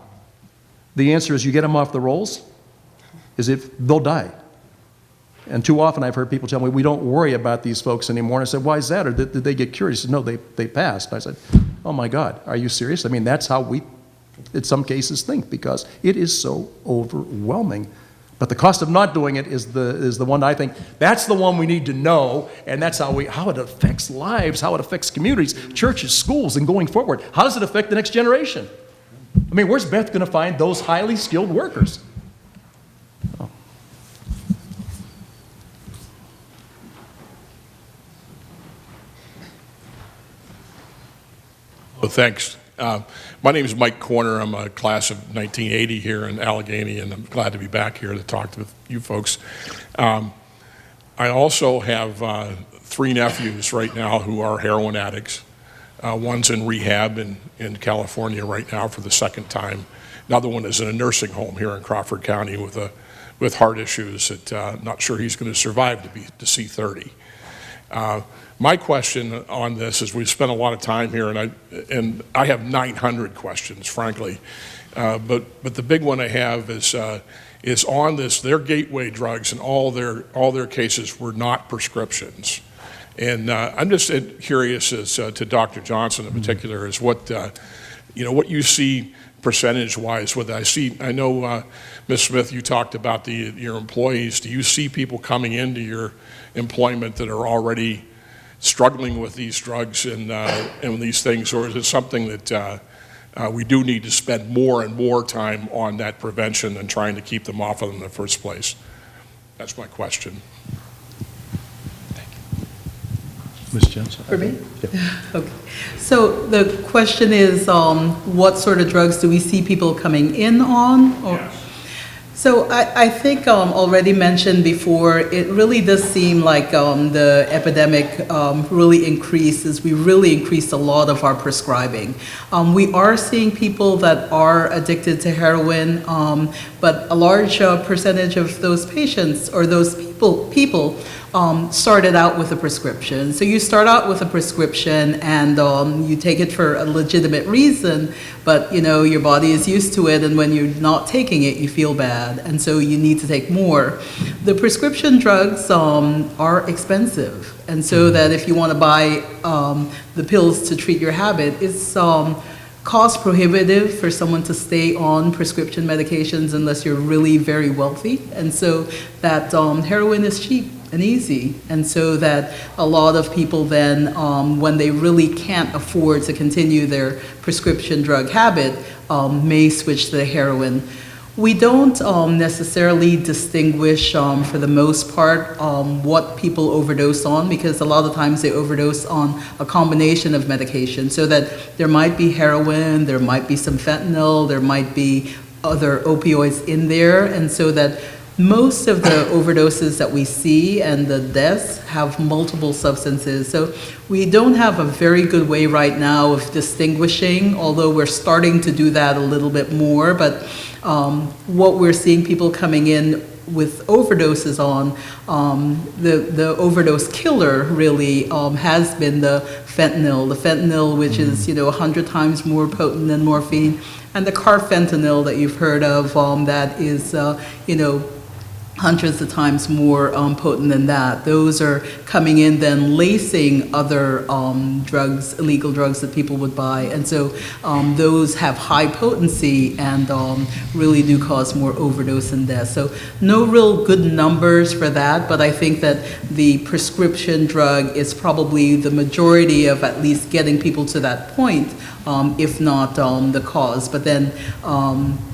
the answer is you get them off the rolls, is if they'll die. And too often I've heard people tell me, we don't worry about these folks anymore. And I said, why is that? Or did they get curious? He said, no, they passed. And I said, oh my God, are you serious? I mean, that's how we, in some cases, think, because it is so overwhelming. But the cost of not doing it is the one I think, that's the one we need to know, and that's how it affects lives, how it affects communities, churches, schools, and going forward. How does it affect the next generation? I mean, where's Beth going to find those highly skilled workers? Well, thanks. My name is Mike Corner. I'm a class of 1980 here in Allegheny, and I'm glad to be back here to talk to you folks. I also have 3 nephews right now who are heroin addicts. One's in rehab in California right now for the 2nd time. Another one is in a nursing home here in Crawford County with heart issues that I'm not sure he's going to survive to see 30. My question on this is we've spent a lot of time here, and I have 900 questions, frankly. But the big one I have is on this. Their gateway drugs and all their cases were not prescriptions, and I'm just curious as to Dr. Johnson in particular is what you see percentage-wise. I know Ms. Smith, you talked about your employees. Do you see people coming into your employment that are already struggling with these drugs and these things, or is it something that we do need to spend more and more time on that prevention and trying to keep them off of them in the first place? That's my question. Ms. Johnson? For me? Yeah. Okay. So the question is, what sort of drugs do we see people coming in on? Yes. So I think already mentioned before, it really does seem like the epidemic really increased as we really increased a lot of our prescribing. We are seeing people that are addicted to heroin, but a large percentage of those patients or those people started out with a prescription. So you start out with a prescription and you take it for a legitimate reason, but your body is used to it, and when you're not taking it, you feel bad, and so you need to take more. The prescription drugs are expensive, and so that if you want to buy the pills to treat your habit, it's cost prohibitive for someone to stay on prescription medications unless you're really very wealthy, and so that heroin is cheap and easy, and so that a lot of people then, when they really can't afford to continue their prescription drug habit, may switch to the heroin. We don't necessarily distinguish, for the most part, what people overdose on, because a lot of times they overdose on a combination of medication, so that there might be heroin, there might be some fentanyl, there might be other opioids in there, and so that most of the overdoses that we see and the deaths have multiple substances. So we don't have a very good way right now of distinguishing, although we're starting to do that a little bit more. But what we're seeing people coming in with overdoses on, the overdose killer really has been the fentanyl, which is 100 times more potent than morphine, and the carfentanil that you've heard of, that is hundreds of times more potent than that. Those are coming in then lacing other drugs, illegal drugs that people would buy, and so those have high potency and really do cause more overdose and death. So no real good numbers for that, but I think that the prescription drug is probably the majority of at least getting people to that point, if not the cause. But then,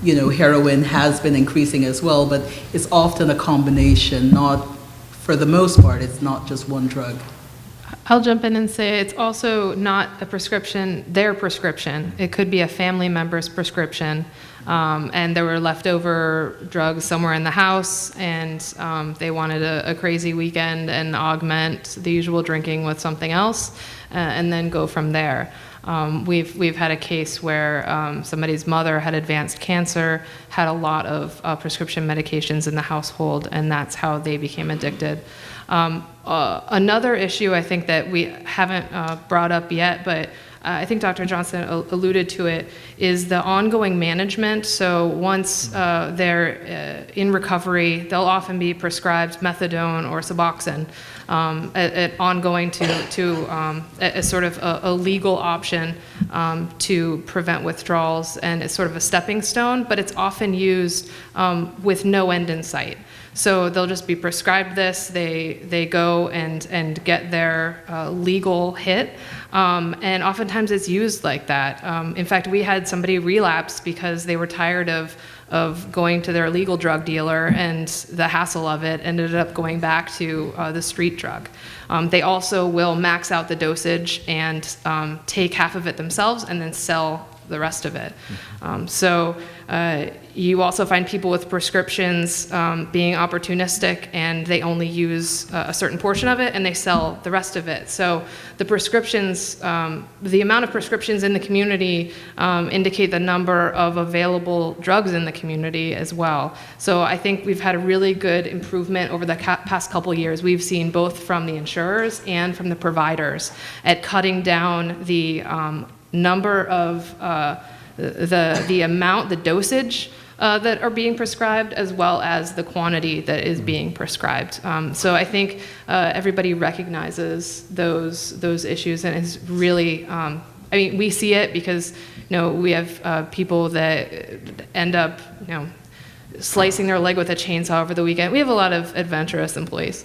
heroin has been increasing as well, but it's often a combination, not, for the most part, it's not just one drug. I'll jump in and say it's also not a prescription, their prescription. It could be a family member's prescription, and there were leftover drugs somewhere in the house, and they wanted a crazy weekend and augment the usual drinking with something else, and then go from there. We've had a case where somebody's mother had advanced cancer, had a lot of prescription medications in the household, and that's how they became addicted. Another issue I think that we haven't brought up yet, but I think Dr. Johnson alluded to it, is the ongoing management. So once they're in recovery, they'll often be prescribed methadone or Suboxone, ongoing to as sort of a legal option to prevent withdrawals, and it's sort of a stepping stone, but it's often used with no end in sight. So they'll just be prescribed this, they go and get their legal hit, and oftentimes it's used like that. In fact, we had somebody relapse because they were tired of of going to their legal drug dealer, and the hassle of it ended up going back to the street drug. They also will max out the dosage and take half of it themselves and then sell the rest of it. You also find people with prescriptions being opportunistic, and they only use a certain portion of it and they sell the rest of it. So the prescriptions, the amount of prescriptions in the community indicate the number of available drugs in the community as well. So I think we've had a really good improvement over the past couple years. We've seen both from the insurers and from the providers at cutting down the number of the amount, the dosage that are being prescribed, as well as the quantity that is being prescribed. So I think everybody recognizes those issues, and is really, I mean, we see it because, we have people that end up, slicing their leg with a chainsaw over the weekend. We have a lot of adventurous employees.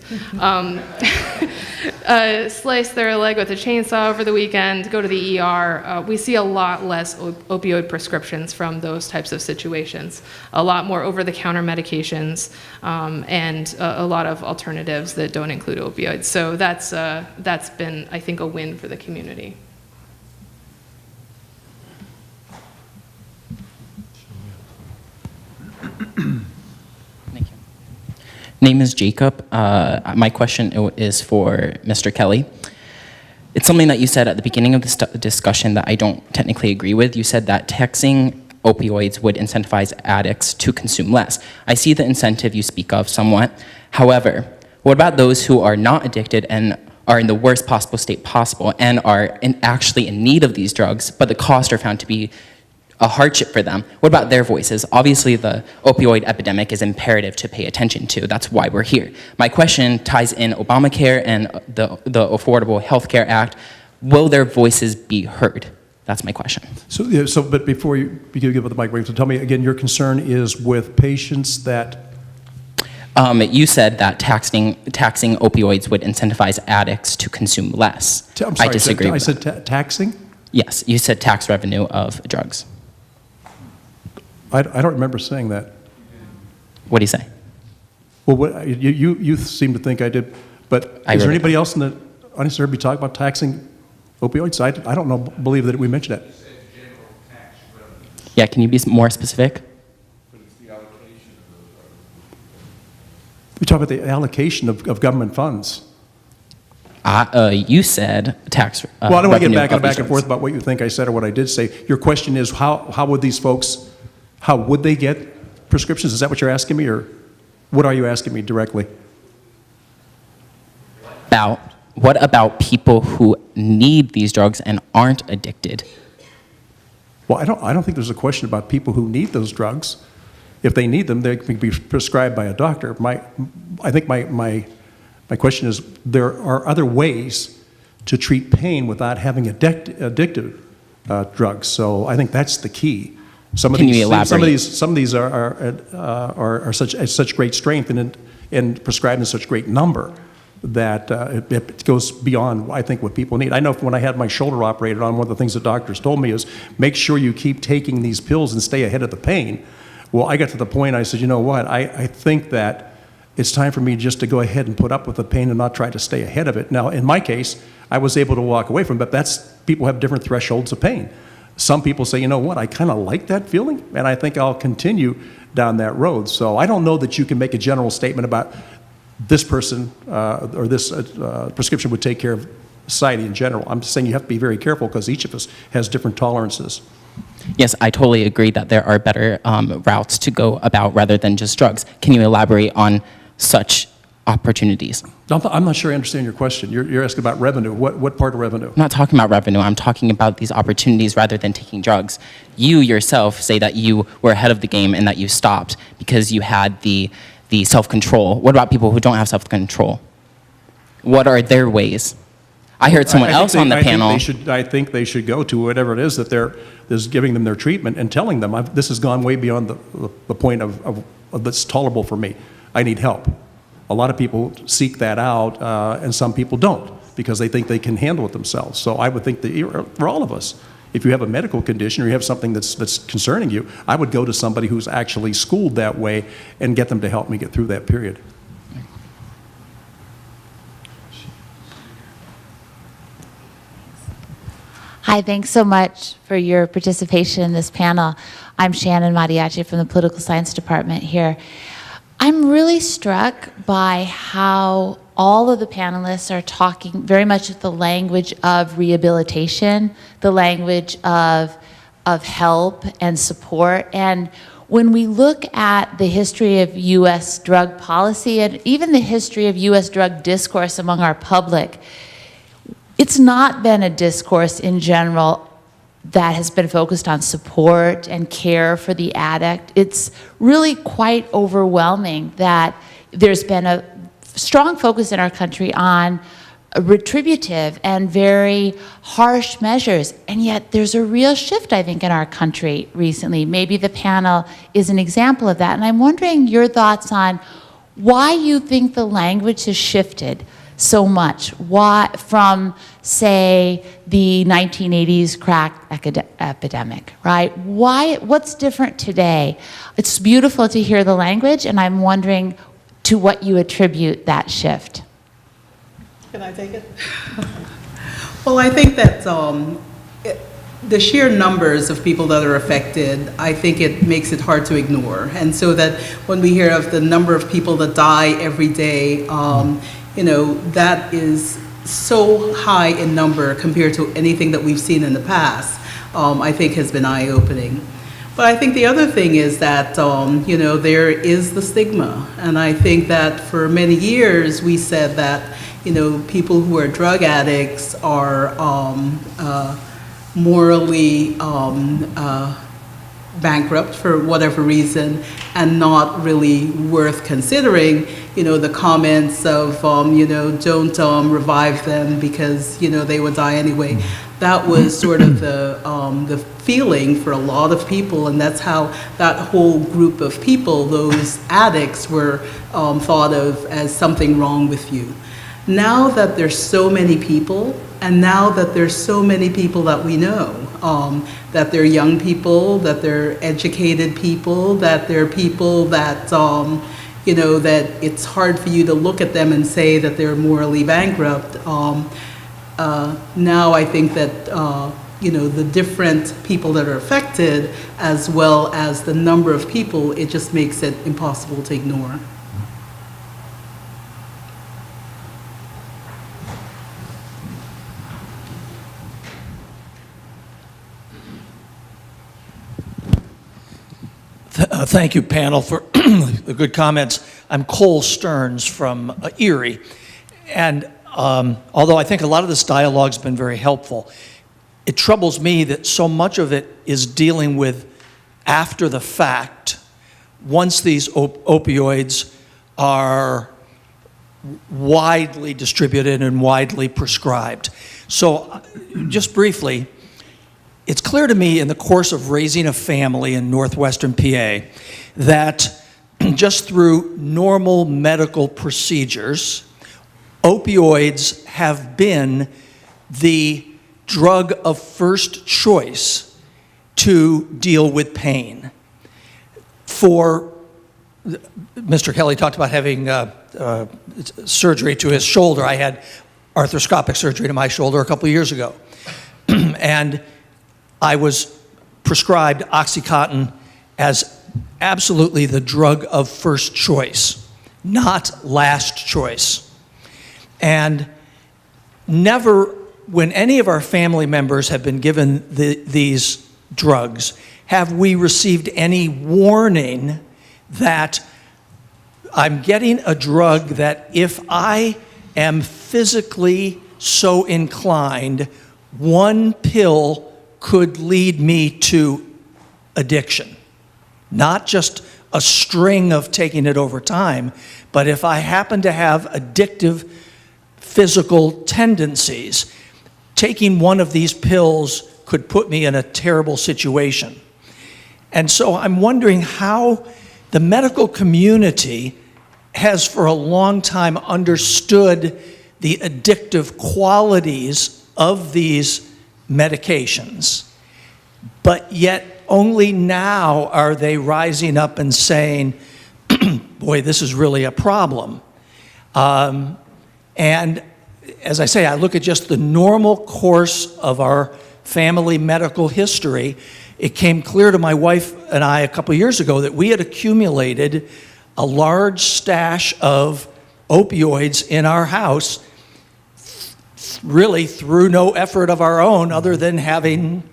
Slice their leg with a chainsaw over the weekend, go to the ER. We see a lot less opioid prescriptions from those types of situations. A lot more over-the-counter medications, and a lot of alternatives that don't include opioids. So that's been, I think, a win for the community. Thank you. Name is Jacob. My question is for Mr. Kelly. It's something that you said at the beginning of the discussion that I don't technically agree with. You said that taxing opioids would incentivize addicts to consume less. I see the incentive you speak of somewhat. However, what about those who are not addicted and are in the worst possible state possible and are actually in need of these drugs, but the costs are found to be a hardship for them? What about their voices? Obviously, the opioid epidemic is imperative to pay attention to. That's why we're here. My question ties in Obamacare and the Affordable Health Care Act. Will their voices be heard? That's my question. But before you give the mic, so tell me again, your concern is with patients that... You said that taxing opioids would incentivize addicts to consume less. I'm sorry, I disagree with that. I said taxing? Yes, you said tax revenue of drugs. I don't remember saying that. What do you say? Well, you seem to think I did, but is there anybody else in the audience that heard me talk about taxing opioids? I don't believe that we mentioned that. Yeah, can you be more specific? We talk about the allocation of government funds. You said tax well, I don't want to get back and forth forth about what you think I said or what I did say. Your question is how would these folks, how would they get prescriptions? Is that what you're asking me, or what are you asking me directly? What about people who need these drugs and aren't addicted? Well, I don't think there's a question about people who need those drugs. If they need them, they can be prescribed by a doctor. I think my question is, there are other ways to treat pain without having addictive drugs. So I think that's the key. Can you elaborate? Some of these are such great strength and prescribed in such great number that it goes beyond, I think, what people need. I know when I had my shoulder operated on, one of the things the doctors told me is, make sure you keep taking these pills and stay ahead of the pain. Well, I got to the point, I said, you know what, I think that it's time for me just to go ahead and put up with the pain and not try to stay ahead of it. Now, in my case, I was able to walk away from it, but people have different thresholds of pain. Some people say, you know what, I kind of like that feeling, and I think I'll continue down that road. So I don't know that you can make a general statement about this person or this prescription would take care of society in general. I'm just saying you have to be very careful because each of us has different tolerances. Yes, I totally agree that there are better routes to go about rather than just drugs. Can you elaborate on such opportunities? I'm not sure I understand your question. You're asking about revenue. What part of revenue? I'm not talking about revenue. I'm talking about these opportunities rather than taking drugs. You yourself say that you were ahead of the game and that you stopped because you had the self-control. What about people who don't have self-control? What are their ways? I heard someone else on the panel. I think they should go to whatever it is that is giving them their treatment and telling them, this has gone way beyond the point of that's tolerable for me. I need help. A lot of people seek that out, and some people don't because they think they can handle it themselves. So I would think that for all of us, If you have a medical condition or you have something that's concerning you, I would go to somebody who's actually schooled that way and get them to help me get through that period. Hi, thanks so much for your participation in this panel. I'm Shannon Mariachi from the Political Science Department here. I'm really struck by how all of the panelists are talking very much with the language of rehabilitation, the language of help and support. And when we look at the history of U.S. drug policy and even the history of U.S. drug discourse among our public, it's not been a discourse in general that has been focused on support and care for the addict. It's really quite overwhelming that there's been a strong focus in our country on retributive and very harsh measures, and yet there's a real shift, I think, in our country recently. Maybe the panel is an example of that, and I'm wondering your thoughts on why you think the language has shifted so much. Why, from, say, the 1980s crack epidemic, right? What's different today? It's beautiful to hear the language, and I'm wondering to what you attribute that shift. Can I take it? Well, I think that the sheer numbers of people that are affected, I think it makes it hard to ignore. And so that when we hear of the number of people that die every day, you know, that is so high in number compared to anything that we've seen in the past, I think has been eye-opening. But I think the other thing is that, you know, there is the stigma. And I think that for many years we said that, you know, people who are drug addicts are morally bankrupt for whatever reason and not really worth considering. You know, the comments of, you know, don't revive them because, you know, they would die anyway. That was sort of the feeling for a lot of people, and that's how that whole group of people, those addicts, were thought of as something wrong with you. Now that there's so many people, and now that there's so many people that we know, that they're young people, that they're educated people, that they're people that, you know, that it's hard for you to look at them and say that they're morally bankrupt. Now I think that, you know, the different people that are affected, as well as the number of people, it just makes it impossible to ignore. Thank you, panel, for the good comments. I'm Cole Stearns from Erie, and although I think a lot of this dialogue's been very helpful, it troubles me that so much of it is dealing with after the fact, once these opioids are widely distributed and widely prescribed. So just briefly, it's clear to me in the course of raising a family in northwestern PA that just through normal medical procedures, opioids have been the drug of first choice to deal with pain. For Mr. Kelly talked about having surgery to his shoulder. I had arthroscopic surgery to my shoulder a couple of years ago. And I was prescribed OxyContin as absolutely the drug of first choice, not last choice. And never, when any of our family members have been given these drugs, have we received any warning that I'm getting a drug that if I am physically so inclined, one pill could lead me to addiction. Not just a string of taking it over time, but if I happen to have addictive physical tendencies, taking one of these pills could put me in a terrible situation. And so I'm wondering how the medical community has for a long time understood the addictive qualities of these medications but yet only now are they rising up and saying, boy, this is really a problem. And as I say, I look at just the normal course of our family medical history. It came clear to my wife and I a couple years ago that we had accumulated a large stash of opioids in our house, really through no effort of our own other than having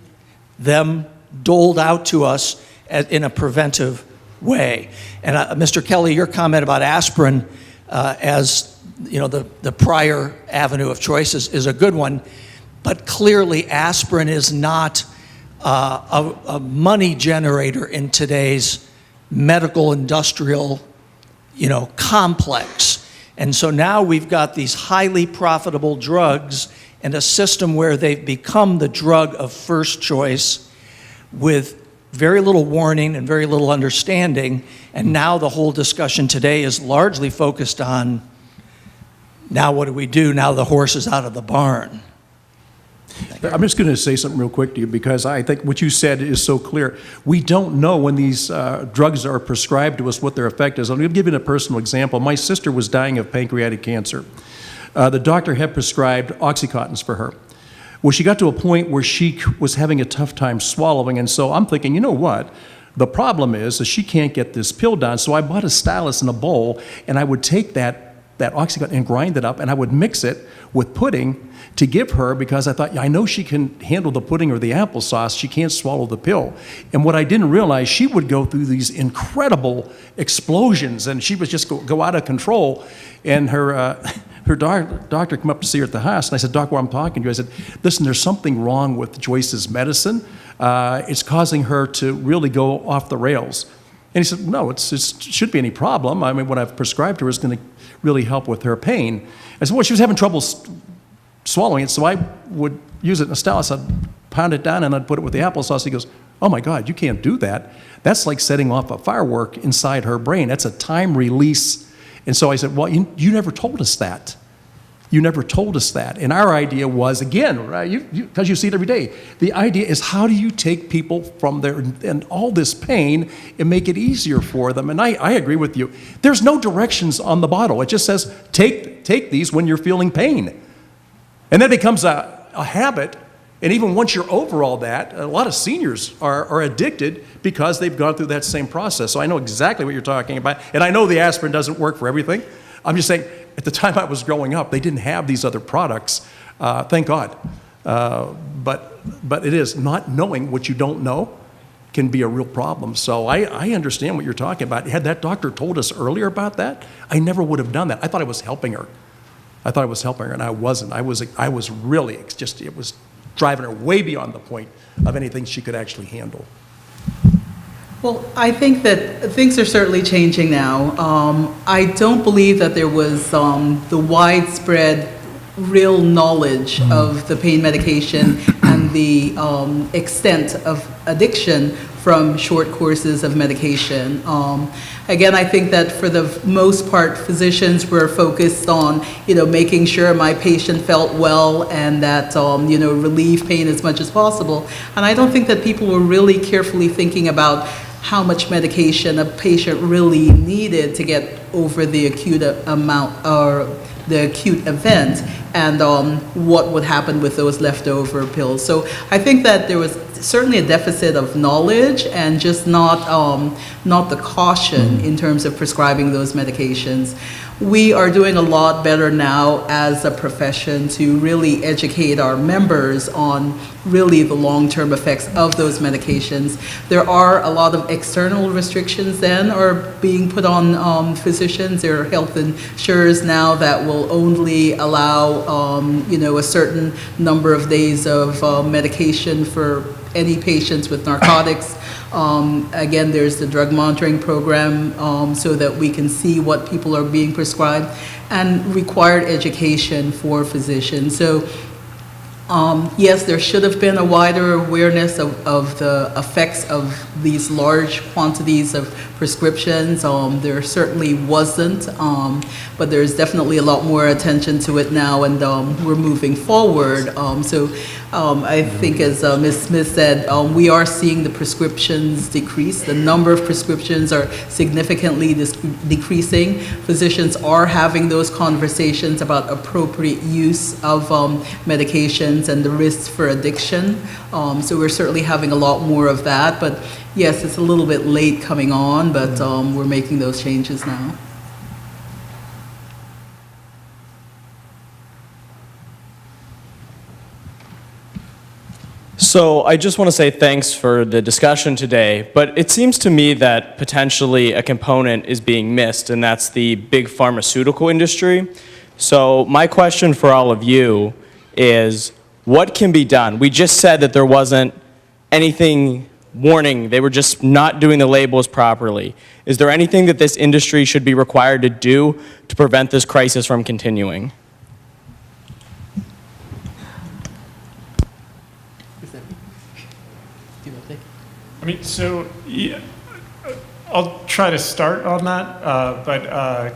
them doled out to us in a preventive way. And Mr. Kelly, your comment about aspirin as the prior avenue of choice is a good one, but clearly aspirin is not a money generator in today's medical industrial complex. And so now we've got these highly profitable drugs and a system where they've become the drug of first choice with very little warning and very little understanding. And now the whole discussion today is largely focused on, now what do we do? Now the horse is out of the barn. I'm just going to say something real quick to you because I think what you said is so clear. We don't know when these drugs are prescribed to us what their effect is. I'm going to give you a personal example. My sister was dying of pancreatic cancer. The doctor had prescribed Oxycontins for her. Well, she got to a point where she was having a tough time swallowing, and so I'm thinking, you know what? The problem is she can't get this pill down, so I bought a stylus in a bowl, and I would take that Oxycontin and grind it up, and I would mix it with pudding to give her because I thought, I know she can handle the pudding or the applesauce, she can't swallow the pill. And what I didn't realize, she would go through these incredible explosions, and she would just go out of control. And her doctor came up to see her at the house, and I said, Doc, while I'm talking to you, I said, listen, there's something wrong with Joyce's medicine. It's causing her to really go off the rails. And he said, no, it shouldn't be any problem. I mean, what I've prescribed to her is going to really help with her pain. I said, well, she was having trouble swallowing it, so I would use it in a stylus. I'd pound it down and I'd put it with the applesauce. He goes, oh my God, you can't do that. That's like setting off a firework inside her brain. That's a time release. And so I said, well, you never told us that. You never told us that. And our idea was, again, right, because you see it every day, the idea is how do you take people from their and all this pain and make it easier for them? And I agree with you. There's no directions on the bottle. It just says, take these when you're feeling pain. And then it becomes a habit. And even once you're over all that, a lot of seniors are addicted because they've gone through that same process. So I know exactly what you're talking about. And I know the aspirin doesn't work for everything. I'm just saying, at the time I was growing up, they didn't have these other products, thank God. But it is, not knowing what you don't know can be a real problem. So I understand what you're talking about. Had that doctor told us earlier about that, I never would have done that. I thought I was helping her. And I wasn't. I was really, it was driving her way beyond the point of anything she could actually handle. Well, I think that things are certainly changing now. I don't believe that there was the widespread real knowledge of the pain medication and the extent of addiction from short courses of medication. Again, I think that for the most part, physicians were focused on, making sure my patient felt well and that, relieve pain as much as possible. And I don't think that people were really carefully thinking about how much medication a patient really needed to get over the acute amount or the acute event and what would happen with those leftover pills. So I think that there was certainly a deficit of knowledge and just not the caution in terms of prescribing those medications. We are doing a lot better now as a profession to really educate our members on really the long-term effects of those medications. There are a lot of external restrictions then are being put on physicians. There are health insurers now that will only allow a certain number of days of medication for any patients with narcotics. Again, there's the drug monitoring program so that we can see what people are being prescribed and required education for physicians. So Yes, there should have been a wider awareness of the effects of these large quantities of prescriptions. There certainly wasn't, but there's definitely a lot more attention to it now, and we're moving forward. I think, as Ms. Smith said, we are seeing the prescriptions decrease. The number of prescriptions are significantly decreasing. Physicians are having those conversations about appropriate use of medications and the risks for addiction. So we're certainly having a lot more of that. But yes, it's a little bit late coming on, but we're making those changes now. So I just want to say thanks for the discussion today, but it seems to me that potentially a component is being missed, and that's the big pharmaceutical industry. So my question for all of you is, what can be done? We just said that there wasn't anything warning, they were just not doing the labels properly. Is there anything that this industry should be required to do to prevent this crisis from continuing? I mean, so yeah, I'll try to start on that, but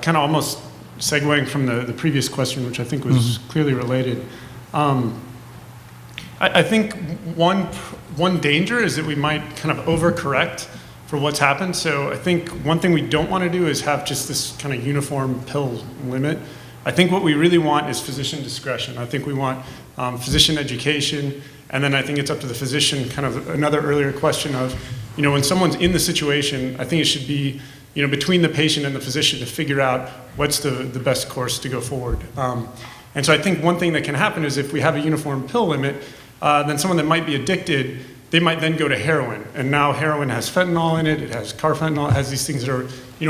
kind of almost segueing from the previous question, which I think was clearly related. I think one danger is that we might kind of overcorrect for what's happened. So I think one thing we don't want to do is have just this kind of uniform pill limit. I think what we really want is physician discretion. I think we want physician education. And then I think it's up to the physician, kind of another earlier question of, when someone's in the situation, I think it should be, between the patient and the physician to figure out what's the best course to go forward. And so I think one thing that can happen is if we have a uniform pill limit, then someone that might be addicted, they might then go to heroin. And now heroin has fentanyl in it, it has carfentanil, it has these things that are,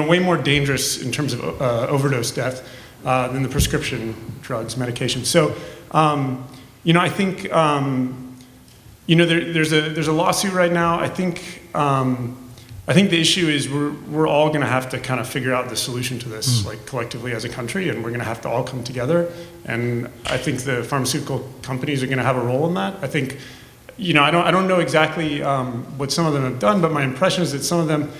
way more dangerous in terms of overdose death than the prescription drugs, medication. So, I think, there's a lawsuit right now. I think the issue is we're all going to have to kind of figure out the solution to this, like collectively as a country, and we're going to have to all come together. And I think the pharmaceutical companies are going to have a role in that. I think, I don't know exactly what some of them have done, but my impression is that some of them,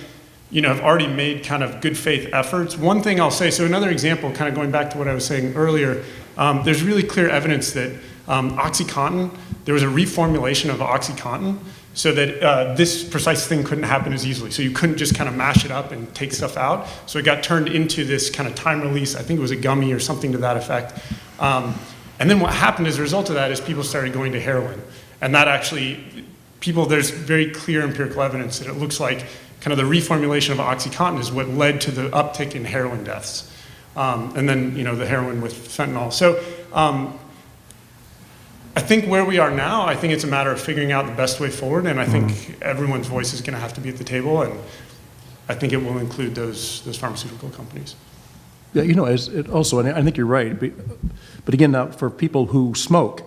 have already made kind of good faith efforts. One thing I'll say, so another example, kind of going back to what I was saying earlier, there's really clear evidence that OxyContin, there was a reformulation of OxyContin so that this precise thing couldn't happen as easily. So you couldn't just kind of mash it up and take stuff out. So it got turned into this kind of time release, I think it was a gummy or something to that effect. And then what happened as a result of that is people started going to heroin. And that actually, there's very clear empirical evidence that it looks like kind of the reformulation of OxyContin is what led to the uptick in heroin deaths. And then, the heroin with fentanyl. So I think where we are now, I think it's a matter of figuring out the best way forward, and I think everyone's voice is going to have to be at the table, and I think it will include those pharmaceutical companies. Yeah, also, and I think you're right, but again, for people who smoke,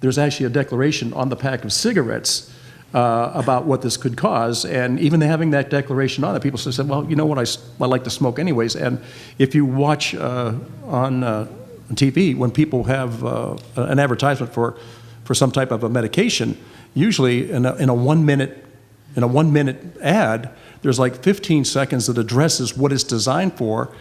there's actually a declaration on the pack of cigarettes about what this could cause, and even having that declaration on it, people said, well, you know what, I like to smoke anyways. And if you watch on TV, when people have an advertisement for some type of a medication, usually in a 1 minute ad, there's like 15 seconds that addresses what it's designed for,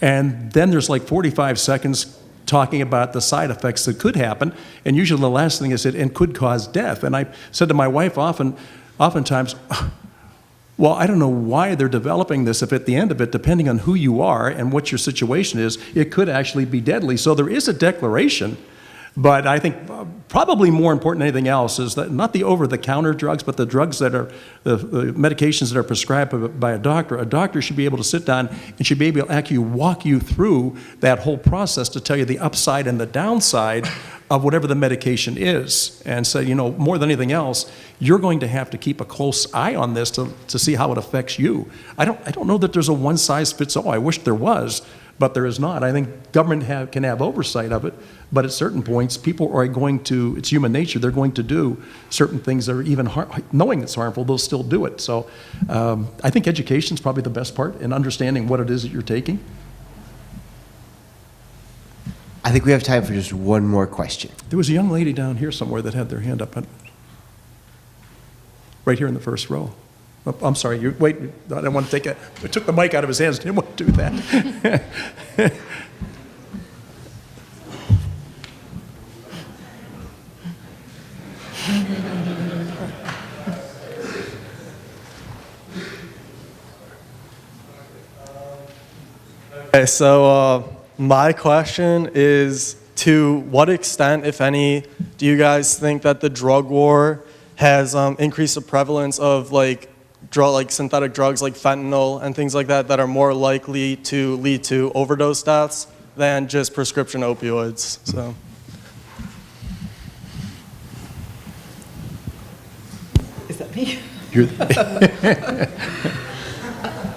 and then there's like 45 seconds talking about the side effects that could happen, and usually the last thing is it could cause death. And I said to my wife oftentimes, well, I don't know why they're developing this if at the end of it, depending on who you are and what your situation is, it could actually be deadly. So there is a declaration, but I think probably more important than anything else is that not the over-the-counter drugs, but the drugs that are, the medications that are prescribed by a doctor. A doctor should be able to sit down and should be able to actually walk you through that whole process to tell you the upside and the downside of whatever the medication is. And so, more than anything else, you're going to have to keep a close eye on this to see how it affects you. I don't know that there's a one-size-fits-all. I wish there was, but there is not. I think government can have oversight of it, but at certain points, people are going to, it's human nature, they're going to do certain things that are even, knowing it's harmful, they'll still do it. So I think education is probably the best part in understanding what it is that you're taking. I think we have time for just one more question. There was a young lady down here somewhere that had their hand up. Right here in the first row. Oh, I'm sorry, wait, I didn't want to take it. I took the mic out of his hands, didn't want to do that. Okay, so my question is, to what extent, if any, do you guys think that the drug war has increased the prevalence of like synthetic drugs like fentanyl and things like that that are more likely to lead to overdose deaths than just prescription opioids? So. Is that me? You're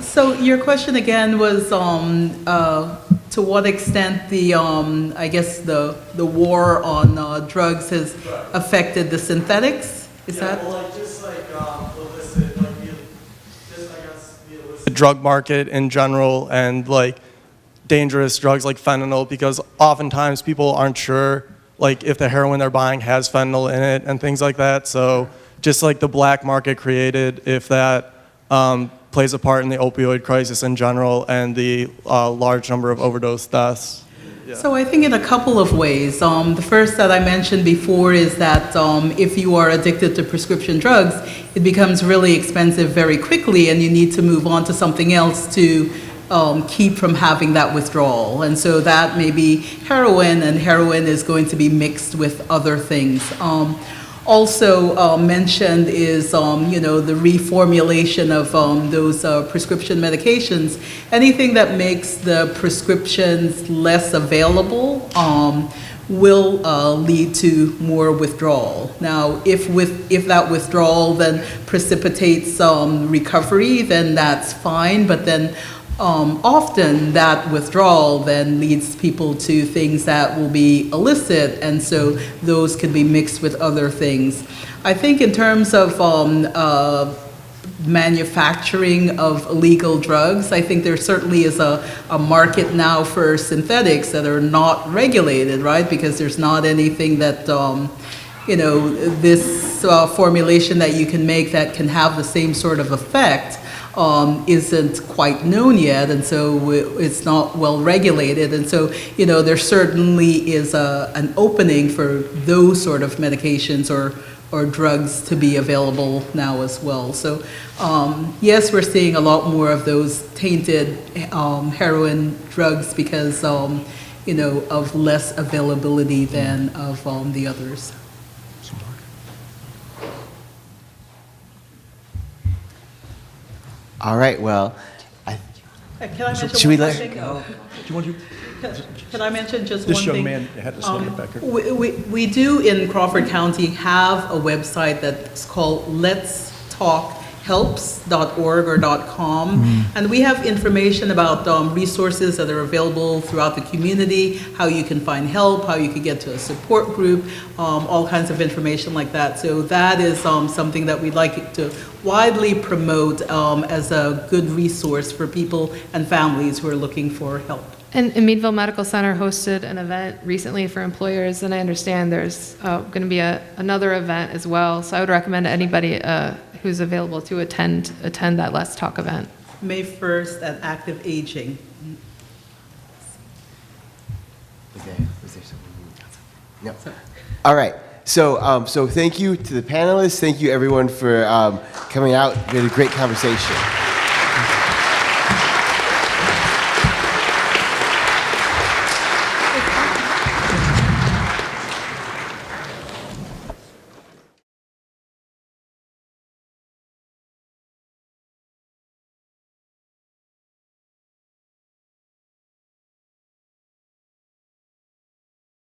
So your question again was to what extent the I guess the war on drugs has affected the synthetics? Is that? Well, like just like illicit, like just I guess the illicit drug market in general, and like dangerous drugs like fentanyl, because oftentimes people aren't sure like if the heroin they're buying has fentanyl in it and things like that. So just like the black market created, if that plays a part in the opioid crisis in general and the large number of overdose deaths. Yeah. So I think in a couple of ways. The first that I mentioned before is that if you are addicted to prescription drugs, it becomes really expensive very quickly, and you need to move on to something else to keep from having that withdrawal. And so that may be heroin, and heroin is going to be mixed with other things. Also mentioned is, the reformulation of those prescription medications. Anything that makes the prescriptions less available will lead to more withdrawal. Now, if that withdrawal then precipitates recovery, then that's fine, but then often that withdrawal then leads people to things that will be illicit, and so those can be mixed with other things. I think in terms of manufacturing of illegal drugs, I think there certainly is a market now for synthetics that are not regulated, right? Because there's not anything that, this formulation that you can make that can have the same sort of effect isn't quite known yet, and so it's not well regulated. And so, there certainly is an opening for those sort of medications or drugs to be available now as well. So, yes, we're seeing a lot more of those tainted heroin drugs because, of less availability than of the others. All right, well, Can I mention should we one let thing? Do you want to? Can I mention just This one young thing? man had to stand up back here. We do in Crawford County have a website that's called letstalkhelps.org or .com, and we have information about resources that are available throughout the community, how you can find help, how you can get to a support group, all kinds of information like that. So that is something that we'd like to widely promote as a good resource for people and families who are looking for help. And Meadville Medical Center hosted an event recently for employers, and I understand there's going to be another event as well. So I would recommend anybody who's available to attend that Let's Talk event. May 1st at Active Aging. Was there something? No. All right. So thank you to the panelists. Thank you everyone for coming out. We had a great conversation.